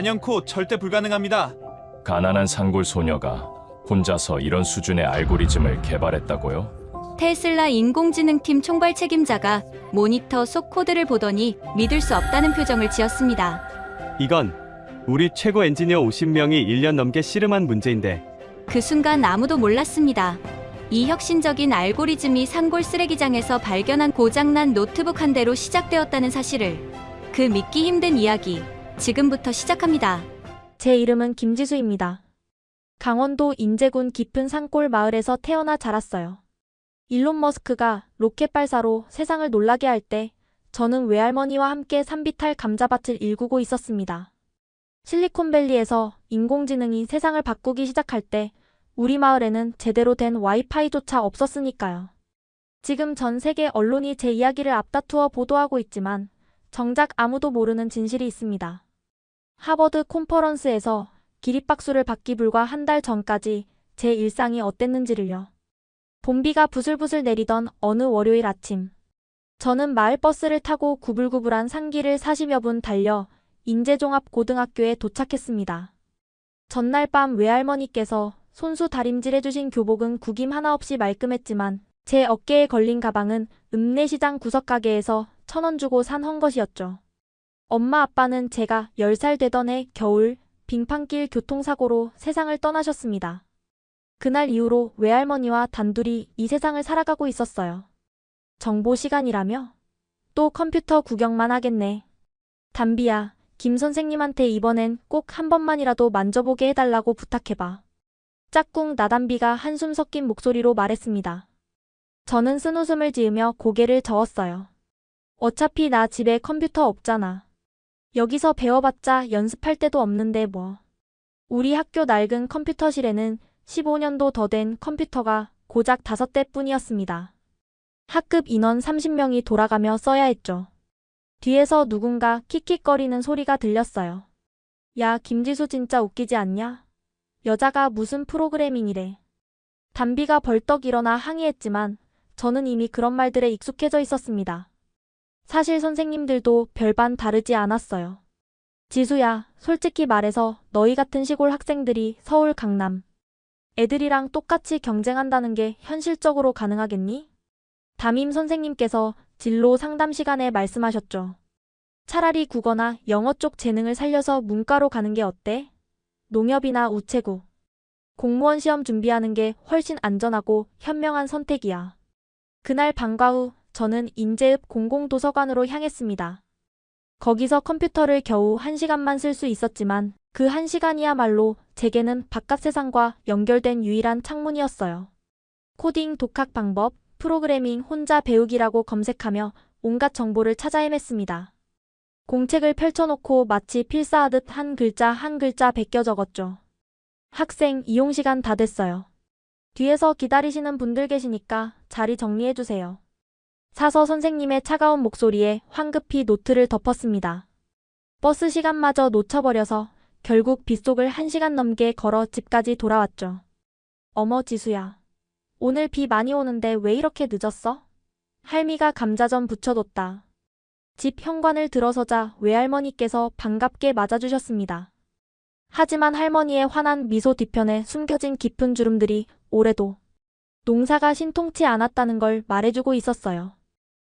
단연코 절대 불가능합니다. 가난한 산골 소녀가 혼자서 이런 수준의 알고리즘을 개발했다고요? 테슬라 인공지능팀 총괄 책임자가 모니터 속 코드를 보더니 믿을 수 없다는 표정을 지었습니다. 이건 우리 최고 엔지니어 50명이 1년 넘게 씨름한 문제인데 그 순간 아무도 몰랐습니다. 이 혁신적인 알고리즘이 산골 쓰레기장에서 발견한 고장난 노트북 한 대로 시작되었다는 사실을. 그 믿기 힘든 이야기, 지금부터 시작합니다. 제 이름은 김지수입니다. 강원도 인제군 깊은 산골 마을에서 태어나 자랐어요. 일론 머스크가 로켓 발사로 세상을 놀라게 할 때 저는 외할머니와 함께 산비탈 감자밭을 일구고 있었습니다. 실리콘밸리에서 인공지능이 세상을 바꾸기 시작할 때 우리 마을에는 제대로 된 와이파이조차 없었으니까요. 지금 전 세계 언론이 제 이야기를 앞다투어 보도하고 있지만 정작 아무도 모르는 진실이 있습니다. 하버드 콘퍼런스에서 기립박수를 받기 불과 한 달 전까지 제 일상이 어땠는지를요. 봄비가 부슬부슬 내리던 어느 월요일 아침. 저는 마을버스를 타고 구불구불한 산길을 40여 분 달려 인제종합고등학교에 도착했습니다. 전날 밤 외할머니께서 손수 다림질해주신 교복은 구김 하나 없이 말끔했지만 제 어깨에 걸린 가방은 읍내시장 구석가게에서 1,000원 주고 산 헝겊이었죠. 엄마 아빠는 제가 10살 되던 해 겨울 빙판길 교통사고로 세상을 떠나셨습니다. 그날 이후로 외할머니와 단둘이 이 세상을 살아가고 있었어요. 정보 시간이라며? 또 컴퓨터 구경만 하겠네. 담비야, 김 선생님한테 이번엔 꼭 한 번만이라도 만져보게 해달라고 부탁해봐. 짝꿍 나담비가 한숨 섞인 목소리로 말했습니다. 저는 쓴웃음을 지으며 고개를 저었어요. 어차피 나 집에 컴퓨터 없잖아. 여기서 배워봤자 연습할 데도 없는데 뭐. 우리 학교 낡은 컴퓨터실에는 15년도 더 된 컴퓨터가 고작 5대 뿐이었습니다. 학급 인원 30명이 돌아가며 써야 했죠. 뒤에서 누군가 킥킥거리는 소리가 들렸어요. 야, 김지수 진짜 웃기지 않냐? 여자가 무슨 프로그래밍이래. 담비가 벌떡 일어나 항의했지만 저는 이미 그런 말들에 익숙해져 있었습니다. 사실 선생님들도 별반 다르지 않았어요. 지수야, 솔직히 말해서 너희 같은 시골 학생들이 서울 강남 애들이랑 똑같이 경쟁한다는 게 현실적으로 가능하겠니? 담임 선생님께서 진로 상담 시간에 말씀하셨죠. 차라리 국어나 영어 쪽 재능을 살려서 문과로 가는 게 어때? 농협이나 우체국, 공무원 시험 준비하는 게 훨씬 안전하고 현명한 선택이야. 그날 방과 후 저는 인제읍 공공도서관으로 향했습니다. 거기서 컴퓨터를 겨우 1시간만 쓸 수 있었지만 그 1시간이야말로 제게는 바깥 세상과 연결된 유일한 창문이었어요. 코딩 독학 방법, 프로그래밍 혼자 배우기라고 검색하며 온갖 정보를 찾아 헤맸습니다. 공책을 펼쳐놓고 마치 필사하듯 한 글자 한 글자 베껴 적었죠. 학생 이용 시간 다 됐어요. 뒤에서 기다리시는 분들 계시니까 자리 정리해주세요. 사서 선생님의 차가운 목소리에 황급히 노트를 덮었습니다. 버스 시간마저 놓쳐버려서 결국 빗속을 1시간 넘게 걸어 집까지 돌아왔죠. 어머 지수야. 오늘 비 많이 오는데 왜 이렇게 늦었어? 할미가 감자전 부쳐뒀다. 집 현관을 들어서자 외할머니께서 반갑게 맞아주셨습니다. 하지만 할머니의 환한 미소 뒤편에 숨겨진 깊은 주름들이 올해도 농사가 신통치 않았다는 걸 말해주고 있었어요.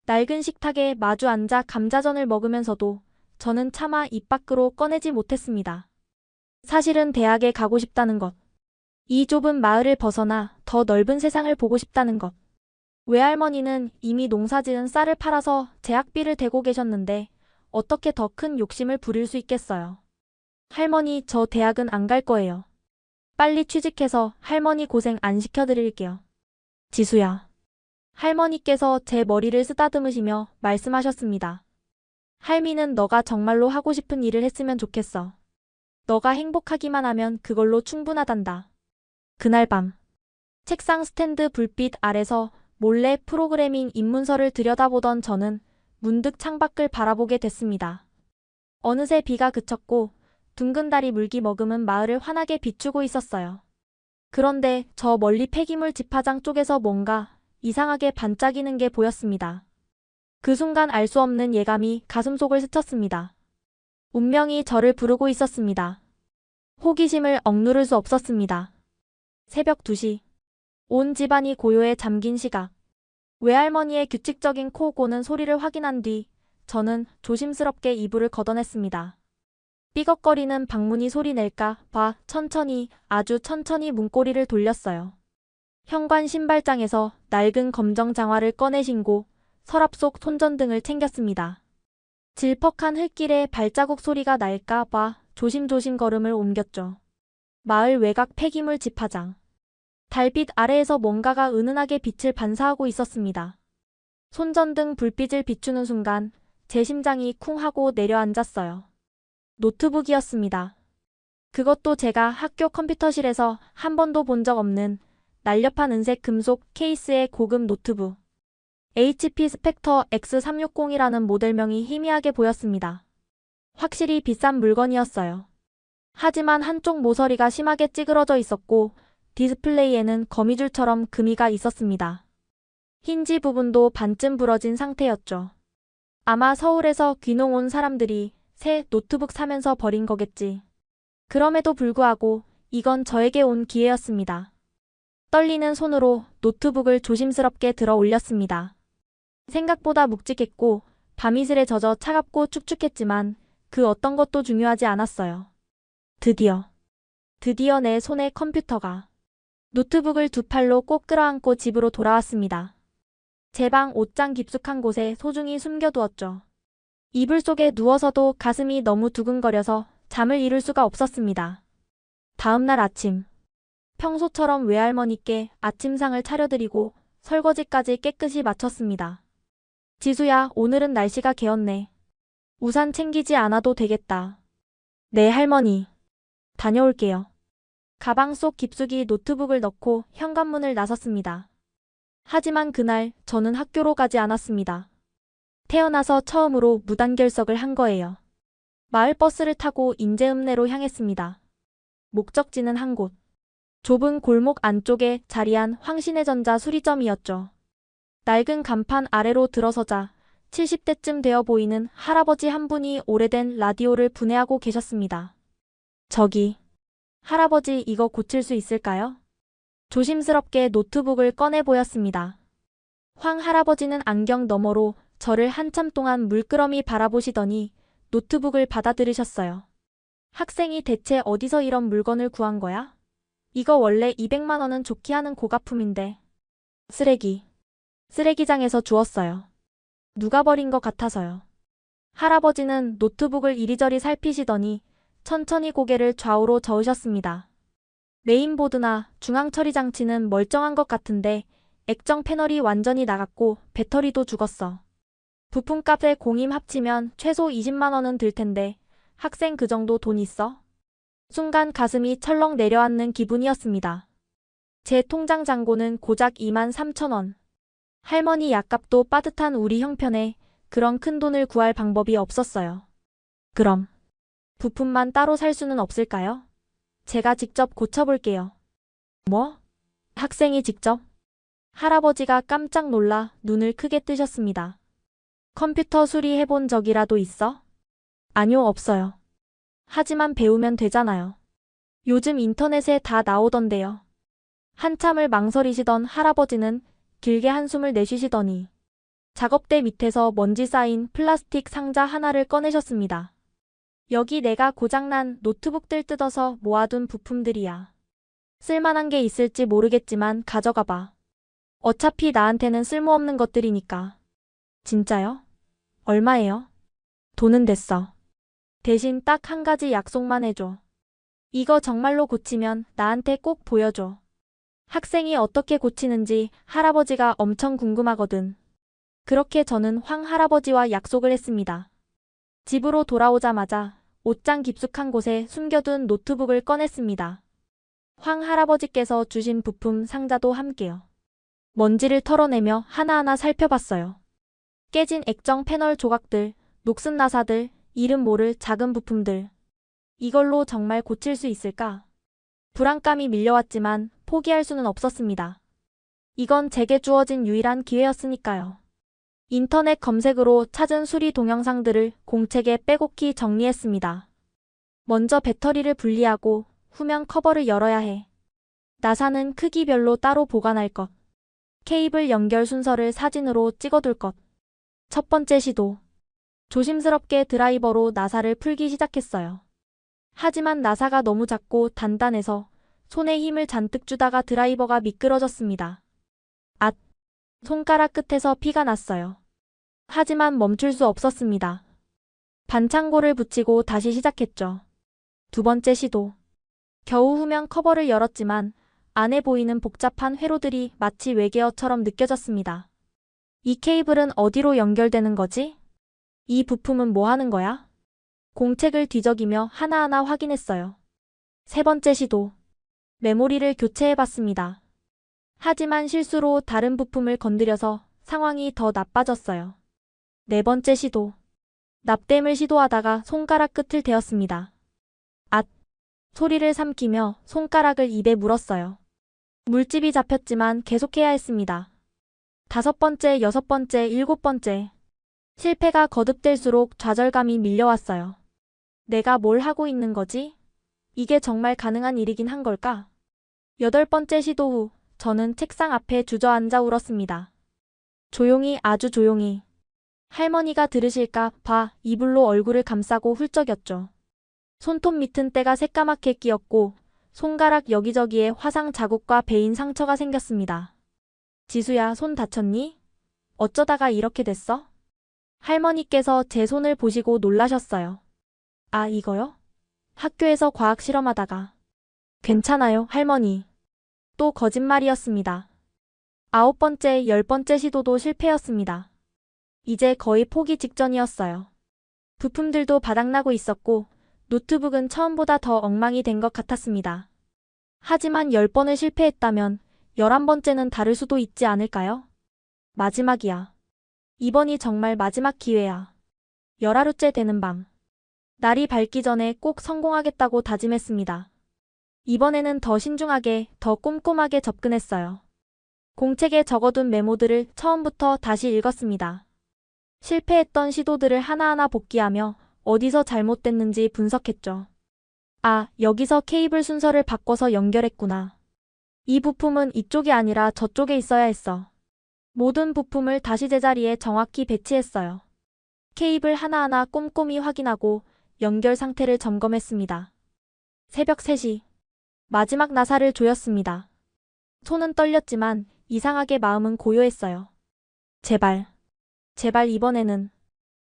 낡은 식탁에 마주 앉아 감자전을 먹으면서도 저는 차마 입 밖으로 꺼내지 못했습니다. 사실은 대학에 가고 싶다는 것. 이 좁은 마을을 벗어나 더 넓은 세상을 보고 싶다는 것. 외할머니는 이미 농사지은 쌀을 팔아서 제 학비를 대고 계셨는데 어떻게 더 큰 욕심을 부릴 수 있겠어요. 할머니, 저 대학은 안 갈 거예요. 빨리 취직해서 할머니 고생 안 시켜드릴게요. 지수야. 할머니께서 제 머리를 쓰다듬으시며 말씀하셨습니다. 할미는 너가 정말로 하고 싶은 일을 했으면 좋겠어. 너가 행복하기만 하면 그걸로 충분하단다. 그날 밤 책상 스탠드 불빛 아래서 몰래 프로그래밍 입문서를 들여다보던 저는 문득 창밖을 바라보게 됐습니다. 어느새 비가 그쳤고 둥근 달이 물기 머금은 마을을 환하게 비추고 있었어요. 그런데 저 멀리 폐기물 집화장 쪽에서 뭔가 이상하게 반짝이는 게 보였습니다. 그 순간 알 수 없는 예감이 가슴속을 스쳤습니다. 운명이 저를 부르고 있었습니다. 호기심을 억누를 수 없었습니다. 새벽 2시. 온 집안이 고요에 잠긴 시각. 외할머니의 규칙적인 코 고는 소리를 확인한 뒤 저는 조심스럽게 이불을 걷어냈습니다. 삐걱거리는 방문이 소리 낼까 봐 천천히, 아주 천천히 문고리를 돌렸어요. 현관 신발장에서 낡은 검정 장화를 꺼내 신고 서랍 속 손전등을 챙겼습니다. 질퍽한 흙길에 발자국 소리가 날까 봐 조심조심 걸음을 옮겼죠. 마을 외곽 폐기물 집화장. 달빛 아래에서 뭔가가 은은하게 빛을 반사하고 있었습니다. 손전등 불빛을 비추는 순간 제 심장이 쿵 하고 내려앉았어요. 노트북이었습니다. 그것도 제가 학교 컴퓨터실에서 한 번도 본 적 없는 날렵한 은색 금속 케이스의 고급 노트북. HP 스펙터 X360이라는 모델명이 희미하게 보였습니다. 확실히 비싼 물건이었어요. 하지만 한쪽 모서리가 심하게 찌그러져 있었고 디스플레이에는 거미줄처럼 금이가 있었습니다. 힌지 부분도 반쯤 부러진 상태였죠. 아마 서울에서 귀농 온 사람들이 새 노트북 사면서 버린 거겠지. 그럼에도 불구하고 이건 저에게 온 기회였습니다. 떨리는 손으로 노트북을 조심스럽게 들어 올렸습니다. 생각보다 묵직했고 밤이슬에 젖어 차갑고 축축했지만 그 어떤 것도 중요하지 않았어요. 드디어 내 손에 컴퓨터가. 노트북을 두 팔로 꼭 끌어안고 집으로 돌아왔습니다. 제 방 옷장 깊숙한 곳에 소중히 숨겨두었죠. 이불 속에 누워서도 가슴이 너무 두근거려서 잠을 이룰 수가 없었습니다. 다음 날 아침. 평소처럼 외할머니께 아침상을 차려드리고 설거지까지 깨끗이 마쳤습니다. 지수야, 오늘은 날씨가 개었네. 우산 챙기지 않아도 되겠다. 네, 할머니. 다녀올게요. 가방 속 깊숙이 노트북을 넣고 현관문을 나섰습니다. 하지만 그날 저는 학교로 가지 않았습니다. 태어나서 처음으로 무단결석을 한 거예요. 마을버스를 타고 인제읍내로 향했습니다. 목적지는 한 곳. 좁은 골목 안쪽에 자리한 황신혜전자 수리점이었죠. 낡은 간판 아래로 들어서자 70대쯤 되어 보이는 할아버지 한 분이 오래된 라디오를 분해하고 계셨습니다. 저기, 할아버지 이거 고칠 수 있을까요? 조심스럽게 노트북을 꺼내 보였습니다. 황 할아버지는 안경 너머로 저를 한참 동안 물끄러미 바라보시더니 노트북을 받아들이셨어요. 학생이 대체 어디서 이런 물건을 구한 거야? 이거 원래 200만 원은 좋게 하는 고가품인데. 쓰레기장에서 주웠어요. 누가 버린 것 같아서요. 할아버지는 노트북을 이리저리 살피시더니 천천히 고개를 좌우로 저으셨습니다. 메인보드나 중앙 처리 장치는 멀쩡한 것 같은데 액정 패널이 완전히 나갔고 배터리도 죽었어. 부품값에 공임 합치면 최소 20만 원은 들 텐데 학생 그 정도 돈 있어? 순간 가슴이 철렁 내려앉는 기분이었습니다. 제 통장 잔고는 고작 2만 3천 원. 할머니 약값도 빠듯한 우리 형편에 그런 큰 돈을 구할 방법이 없었어요. 그럼 부품만 따로 살 수는 없을까요? 제가 직접 고쳐볼게요. 뭐? 학생이 직접? 할아버지가 깜짝 놀라 눈을 크게 뜨셨습니다. 컴퓨터 수리해본 적이라도 있어? 아니요, 없어요. 하지만 배우면 되잖아요. 요즘 인터넷에 다 나오던데요. 한참을 망설이시던 할아버지는 길게 한숨을 내쉬시더니 작업대 밑에서 먼지 쌓인 플라스틱 상자 하나를 꺼내셨습니다. 여기 내가 고장난 노트북들 뜯어서 모아둔 부품들이야. 쓸만한 게 있을지 모르겠지만 가져가 봐. 어차피 나한테는 쓸모없는 것들이니까. 진짜요? 얼마예요? 돈은 됐어. 대신 딱 한 가지 약속만 해줘. 이거 정말로 고치면 나한테 꼭 보여줘. 학생이 어떻게 고치는지 할아버지가 엄청 궁금하거든. 그렇게 저는 황 할아버지와 약속을 했습니다. 집으로 돌아오자마자 옷장 깊숙한 곳에 숨겨둔 노트북을 꺼냈습니다. 황 할아버지께서 주신 부품 상자도 함께요. 먼지를 털어내며 하나하나 살펴봤어요. 깨진 액정 패널 조각들, 녹슨 나사들, 이름 모를 작은 부품들. 이걸로 정말 고칠 수 있을까? 불안감이 밀려왔지만 포기할 수는 없었습니다. 이건 제게 주어진 유일한 기회였으니까요. 인터넷 검색으로 찾은 수리 동영상들을 공책에 빼곡히 정리했습니다. 먼저 배터리를 분리하고 후면 커버를 열어야 해. 나사는 크기별로 따로 보관할 것. 케이블 연결 순서를 사진으로 찍어둘 것. 첫 번째 시도. 조심스럽게 드라이버로 나사를 풀기 시작했어요. 하지만 나사가 너무 작고 단단해서 손에 힘을 잔뜩 주다가 드라이버가 미끄러졌습니다. 앗! 손가락 끝에서 피가 났어요. 하지만 멈출 수 없었습니다. 반창고를 붙이고 다시 시작했죠. 두 번째 시도. 겨우 후면 커버를 열었지만 안에 보이는 복잡한 회로들이 마치 외계어처럼 느껴졌습니다. 이 케이블은 어디로 연결되는 거지? 이 부품은 뭐 하는 거야? 공책을 뒤적이며 하나하나 확인했어요. 세 번째 시도. 메모리를 교체해봤습니다. 하지만 실수로 다른 부품을 건드려서 상황이 더 나빠졌어요. 네 번째 시도. 납땜을 시도하다가 손가락 끝을 대었습니다. 앗! 소리를 삼키며 손가락을 입에 물었어요. 물집이 잡혔지만 계속해야 했습니다. 다섯 번째, 여섯 번째, 일곱 번째. 실패가 거듭될수록 좌절감이 밀려왔어요. 내가 뭘 하고 있는 거지? 이게 정말 가능한 일이긴 한 걸까? 여덟 번째 시도 후 저는 책상 앞에 주저앉아 울었습니다. 조용히, 아주 조용히. 할머니가 들으실까 봐 이불로 얼굴을 감싸고 훌쩍였죠. 손톱 밑은 때가 새까맣게 끼었고 손가락 여기저기에 화상 자국과 베인 상처가 생겼습니다. 지수야, 손 다쳤니? 어쩌다가 이렇게 됐어? 할머니께서 제 손을 보시고 놀라셨어요. 아, 이거요? 학교에서 과학 실험하다가. 괜찮아요, 할머니. 또 거짓말이었습니다. 아홉 번째, 열 번째 시도도 실패였습니다. 이제 거의 포기 직전이었어요. 부품들도 바닥나고 있었고 노트북은 처음보다 더 엉망이 된 것 같았습니다. 하지만 10번을 실패했다면 11번째는 다를 수도 있지 않을까요? 마지막이야. 이번이 정말 마지막 기회야. 열하루째 되는 밤. 날이 밝기 전에 꼭 성공하겠다고 다짐했습니다. 이번에는 더 신중하게, 더 꼼꼼하게 접근했어요. 공책에 적어둔 메모들을 처음부터 다시 읽었습니다. 실패했던 시도들을 하나하나 복기하며 어디서 잘못됐는지 분석했죠. 아, 여기서 케이블 순서를 바꿔서 연결했구나. 이 부품은 이쪽이 아니라 저쪽에 있어야 했어. 모든 부품을 다시 제자리에 정확히 배치했어요. 케이블 하나하나 꼼꼼히 확인하고 연결 상태를 점검했습니다. 새벽 3시. 마지막 나사를 조였습니다. 손은 떨렸지만 이상하게 마음은 고요했어요. 제발. 제발 이번에는.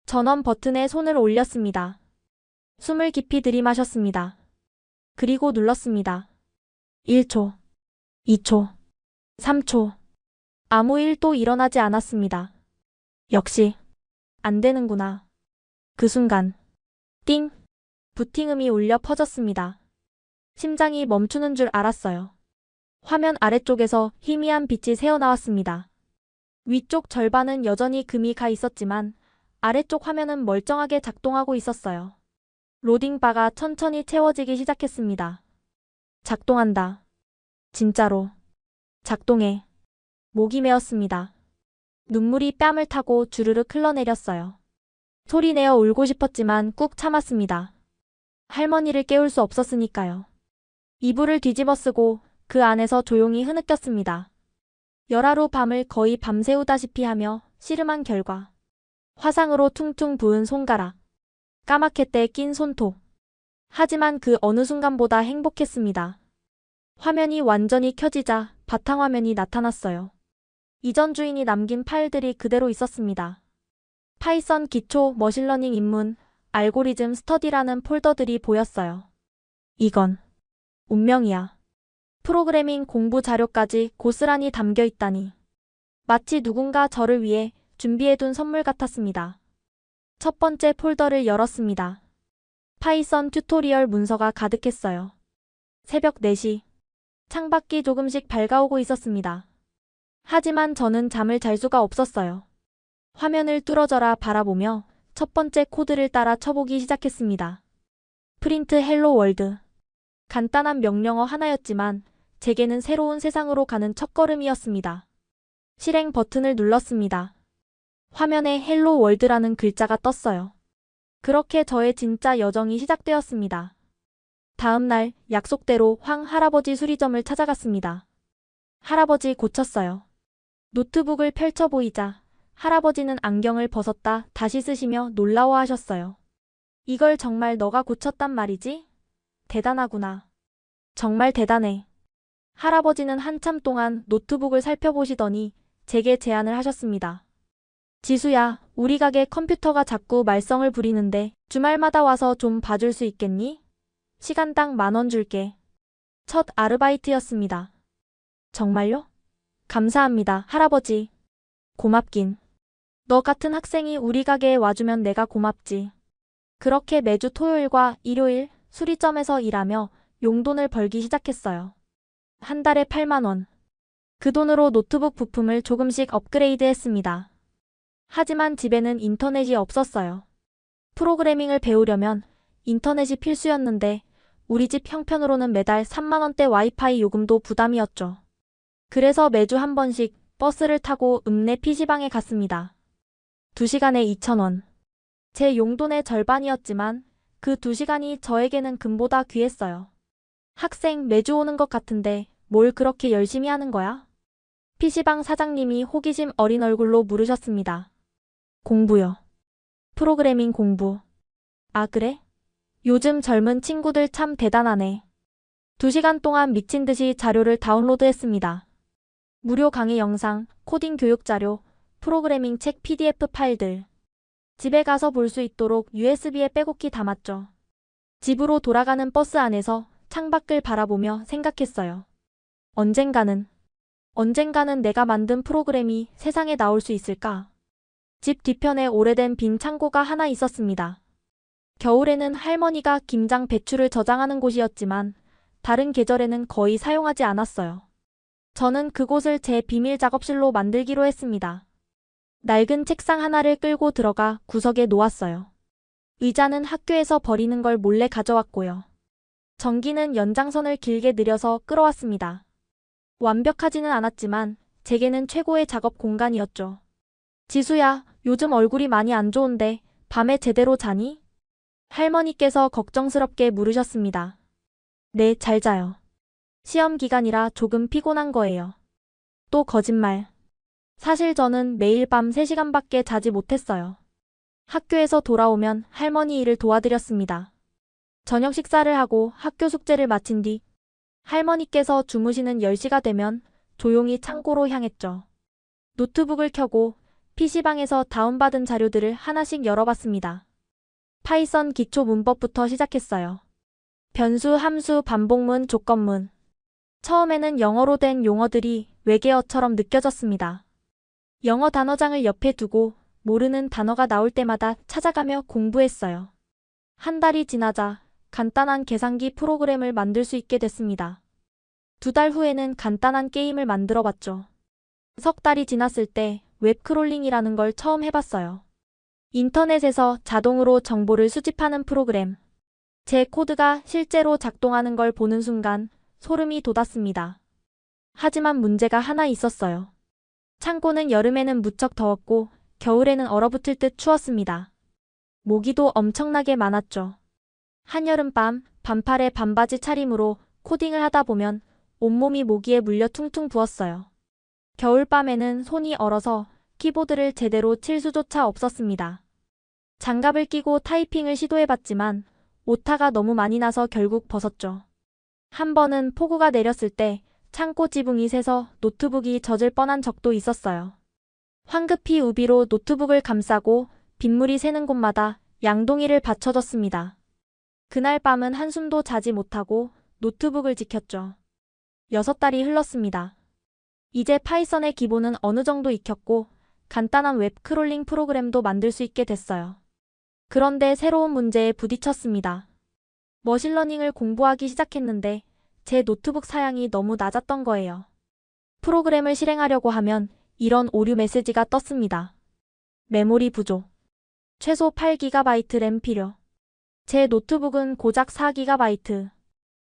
전원 버튼에 손을 올렸습니다. 숨을 깊이 들이마셨습니다. 그리고 눌렀습니다. 1초, 2초, 3초. 아무 일도 일어나지 않았습니다. 역시 안 되는구나. 그 순간 띵! 부팅음이 울려 퍼졌습니다. 심장이 멈추는 줄 알았어요. 화면 아래쪽에서 희미한 빛이 새어나왔습니다. 위쪽 절반은 여전히 금이 가 있었지만 아래쪽 화면은 멀쩡하게 작동하고 있었어요. 로딩바가 천천히 채워지기 시작했습니다. 작동한다. 진짜로. 작동해. 목이 메었습니다. 눈물이 뺨을 타고 주르륵 흘러내렸어요. 소리내어 울고 싶었지만 꾹 참았습니다. 할머니를 깨울 수 없었으니까요. 이불을 뒤집어 쓰고 그 안에서 조용히 흐느꼈습니다. 열하루 밤을 거의 밤새우다시피 하며 씨름한 결과 화상으로 퉁퉁 부은 손가락, 까맣게 때 낀 손톱. 하지만 그 어느 순간보다 행복했습니다. 화면이 완전히 켜지자 바탕화면이 나타났어요. 이전 주인이 남긴 파일들이 그대로 있었습니다. 파이썬 기초 머신러닝 입문, 알고리즘 스터디라는 폴더들이 보였어요. 이건 운명이야. 프로그래밍 공부 자료까지 고스란히 담겨 있다니. 마치 누군가 저를 위해 준비해둔 선물 같았습니다. 첫 번째 폴더를 열었습니다. 파이썬 튜토리얼 문서가 가득했어요. 새벽 4시. 창밖이 조금씩 밝아오고 있었습니다. 하지만 저는 잠을 잘 수가 없었어요. 화면을 뚫어져라 바라보며 첫 번째 코드를 따라 쳐보기 시작했습니다. 프린트 헬로 월드. 간단한 명령어 하나였지만 제게는 새로운 세상으로 가는 첫걸음이었습니다. 실행 버튼을 눌렀습니다. 화면에 헬로 월드라는 글자가 떴어요. 그렇게 저의 진짜 여정이 시작되었습니다. 다음 날 약속대로 황 할아버지 수리점을 찾아갔습니다. 할아버지 고쳤어요. 노트북을 펼쳐 보이자 할아버지는 안경을 벗었다 다시 쓰시며 놀라워하셨어요. 이걸 정말 너가 고쳤단 말이지? 대단하구나. 정말 대단해. 할아버지는 한참 동안 노트북을 살펴보시더니 제게 제안을 하셨습니다. 지수야, 우리 가게 컴퓨터가 자꾸 말썽을 부리는데 주말마다 와서 좀 봐줄 수 있겠니? 시간당 10,000원 줄게. 첫 아르바이트였습니다. 정말요? 감사합니다, 할아버지. 고맙긴. 너 같은 학생이 우리 가게에 와주면 내가 고맙지. 그렇게 매주 토요일과 일요일 수리점에서 일하며 용돈을 벌기 시작했어요. 한 달에 80,000원. 그 돈으로 노트북 부품을 조금씩 업그레이드 했습니다. 하지만 집에는 인터넷이 없었어요. 프로그래밍을 배우려면 인터넷이 필수였는데 우리 집 형편으로는 매달 30,000원대 와이파이 요금도 부담이었죠. 그래서 매주 한 번씩 버스를 타고 읍내 PC방에 갔습니다. 2시간에 2,000원. 제 용돈의 절반이었지만 그 2시간이 저에게는 금보다 귀했어요. 학생 매주 오는 것 같은데 뭘 그렇게 열심히 하는 거야? PC방 사장님이 호기심 어린 얼굴로 물으셨습니다. 공부요. 프로그래밍 공부. 아, 그래? 요즘 젊은 친구들 참 대단하네. 2시간 동안 미친 듯이 자료를 다운로드했습니다. 무료 강의 영상, 코딩 교육 자료, 프로그래밍 책 PDF 파일들. 집에 가서 볼 수 있도록 USB에 빼곡히 담았죠. 집으로 돌아가는 버스 안에서 창밖을 바라보며 생각했어요. 언젠가는 내가 만든 프로그램이 세상에 나올 수 있을까? 집 뒤편에 오래된 빈 창고가 하나 있었습니다. 겨울에는 할머니가 김장 배추를 저장하는 곳이었지만 다른 계절에는 거의 사용하지 않았어요. 저는 그곳을 제 비밀 작업실로 만들기로 했습니다. 낡은 책상 하나를 끌고 들어가 구석에 놓았어요. 의자는 학교에서 버리는 걸 몰래 가져왔고요. 전기는 연장선을 길게 늘여서 끌어왔습니다. 완벽하지는 않았지만 제게는 최고의 작업 공간이었죠. 지수야, 요즘 얼굴이 많이 안 좋은데 밤에 제대로 자니? 할머니께서 걱정스럽게 물으셨습니다. 네, 잘 자요. 시험 기간이라 조금 피곤한 거예요. 또 거짓말. 사실 저는 매일 밤 3시간밖에 자지 못했어요. 학교에서 돌아오면 할머니 일을 도와드렸습니다. 저녁 식사를 하고 학교 숙제를 마친 뒤 할머니께서 주무시는 10시가 되면 조용히 창고로 향했죠. 노트북을 켜고 PC방에서 다운받은 자료들을 하나씩 열어봤습니다. 파이썬 기초 문법부터 시작했어요. 변수, 함수, 반복문, 조건문. 처음에는 영어로 된 용어들이 외계어처럼 느껴졌습니다. 영어 단어장을 옆에 두고 모르는 단어가 나올 때마다 찾아가며 공부했어요. 한 달이 지나자 간단한 계산기 프로그램을 만들 수 있게 됐습니다. 2달 후에는 간단한 게임을 만들어 봤죠. 3달이 지났을 때 웹크롤링이라는 걸 처음 해봤어요. 인터넷에서 자동으로 정보를 수집하는 프로그램. 제 코드가 실제로 작동하는 걸 보는 순간 소름이 돋았습니다. 하지만 문제가 하나 있었어요. 창고는 여름에는 무척 더웠고 겨울에는 얼어붙을 듯 추웠습니다. 모기도 엄청나게 많았죠. 한여름밤 반팔에 반바지 차림으로 코딩을 하다 보면 온몸이 모기에 물려 퉁퉁 부었어요. 겨울밤에는 손이 얼어서 키보드를 제대로 칠 수조차 없었습니다. 장갑을 끼고 타이핑을 시도해봤지만 오타가 너무 많이 나서 결국 벗었죠. 한 번은 폭우가 내렸을 때 창고 지붕이 새서 노트북이 젖을 뻔한 적도 있었어요. 황급히 우비로 노트북을 감싸고 빗물이 새는 곳마다 양동이를 받쳐줬습니다. 그날 밤은 한숨도 자지 못하고 노트북을 지켰죠. 6달이 흘렀습니다. 이제 파이썬의 기본은 어느 정도 익혔고 간단한 웹 크롤링 프로그램도 만들 수 있게 됐어요. 그런데 새로운 문제에 부딪혔습니다. 머신러닝을 공부하기 시작했는데 제 노트북 사양이 너무 낮았던 거예요. 프로그램을 실행하려고 하면 이런 오류 메시지가 떴습니다. 메모리 부족. 최소 8GB 램 필요. 제 노트북은 고작 4GB.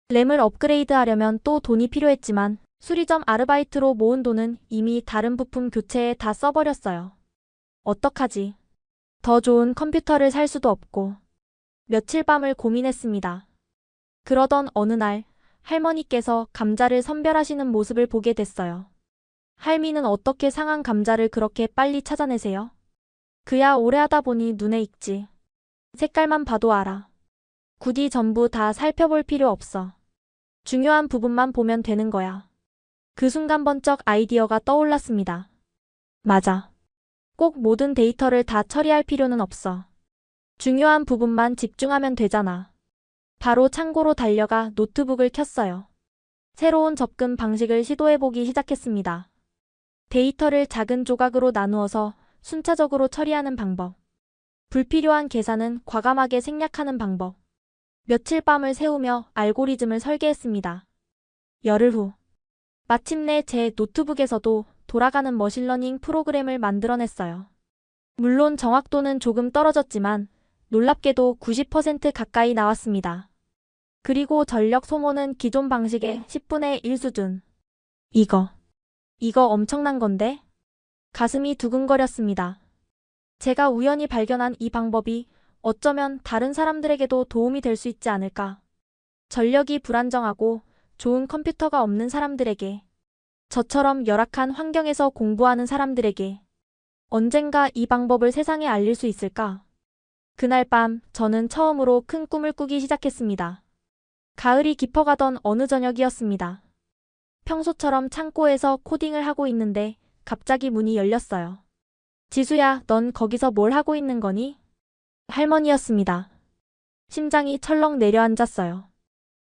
램을 업그레이드하려면 또 돈이 필요했지만 수리점 아르바이트로 모은 돈은 이미 다른 부품 교체에 다 써버렸어요. 어떡하지? 더 좋은 컴퓨터를 살 수도 없고. 며칠 밤을 고민했습니다. 그러던 어느 날 할머니께서 감자를 선별하시는 모습을 보게 됐어요. 할미는 어떻게 상한 감자를 그렇게 빨리 찾아내세요? 그야 오래 하다 보니 눈에 익지. 색깔만 봐도 알아. 굳이 전부 다 살펴볼 필요 없어. 중요한 부분만 보면 되는 거야. 그 순간 번쩍 아이디어가 떠올랐습니다. 맞아. 꼭 모든 데이터를 다 처리할 필요는 없어. 중요한 부분만 집중하면 되잖아. 바로 창고로 달려가 노트북을 켰어요. 새로운 접근 방식을 시도해보기 시작했습니다. 데이터를 작은 조각으로 나누어서 순차적으로 처리하는 방법. 불필요한 계산은 과감하게 생략하는 방법. 며칠 밤을 새우며 알고리즘을 설계했습니다. 열흘 후. 마침내 제 노트북에서도 돌아가는 머신러닝 프로그램을 만들어냈어요. 물론 정확도는 조금 떨어졌지만 놀랍게도 90% 가까이 나왔습니다. 그리고 전력 소모는 기존 방식의 10분의 1 수준. 이거 엄청난 건데? 가슴이 두근거렸습니다. 제가 우연히 발견한 이 방법이 어쩌면 다른 사람들에게도 도움이 될 수 있지 않을까. 전력이 불안정하고 좋은 컴퓨터가 없는 사람들에게, 저처럼 열악한 환경에서 공부하는 사람들에게 언젠가 이 방법을 세상에 알릴 수 있을까? 그날 밤 저는 처음으로 큰 꿈을 꾸기 시작했습니다. 가을이 깊어가던 어느 저녁이었습니다. 평소처럼 창고에서 코딩을 하고 있는데 갑자기 문이 열렸어요. 지수야, 넌 거기서 뭘 하고 있는 거니? 할머니였습니다. 심장이 철렁 내려앉았어요.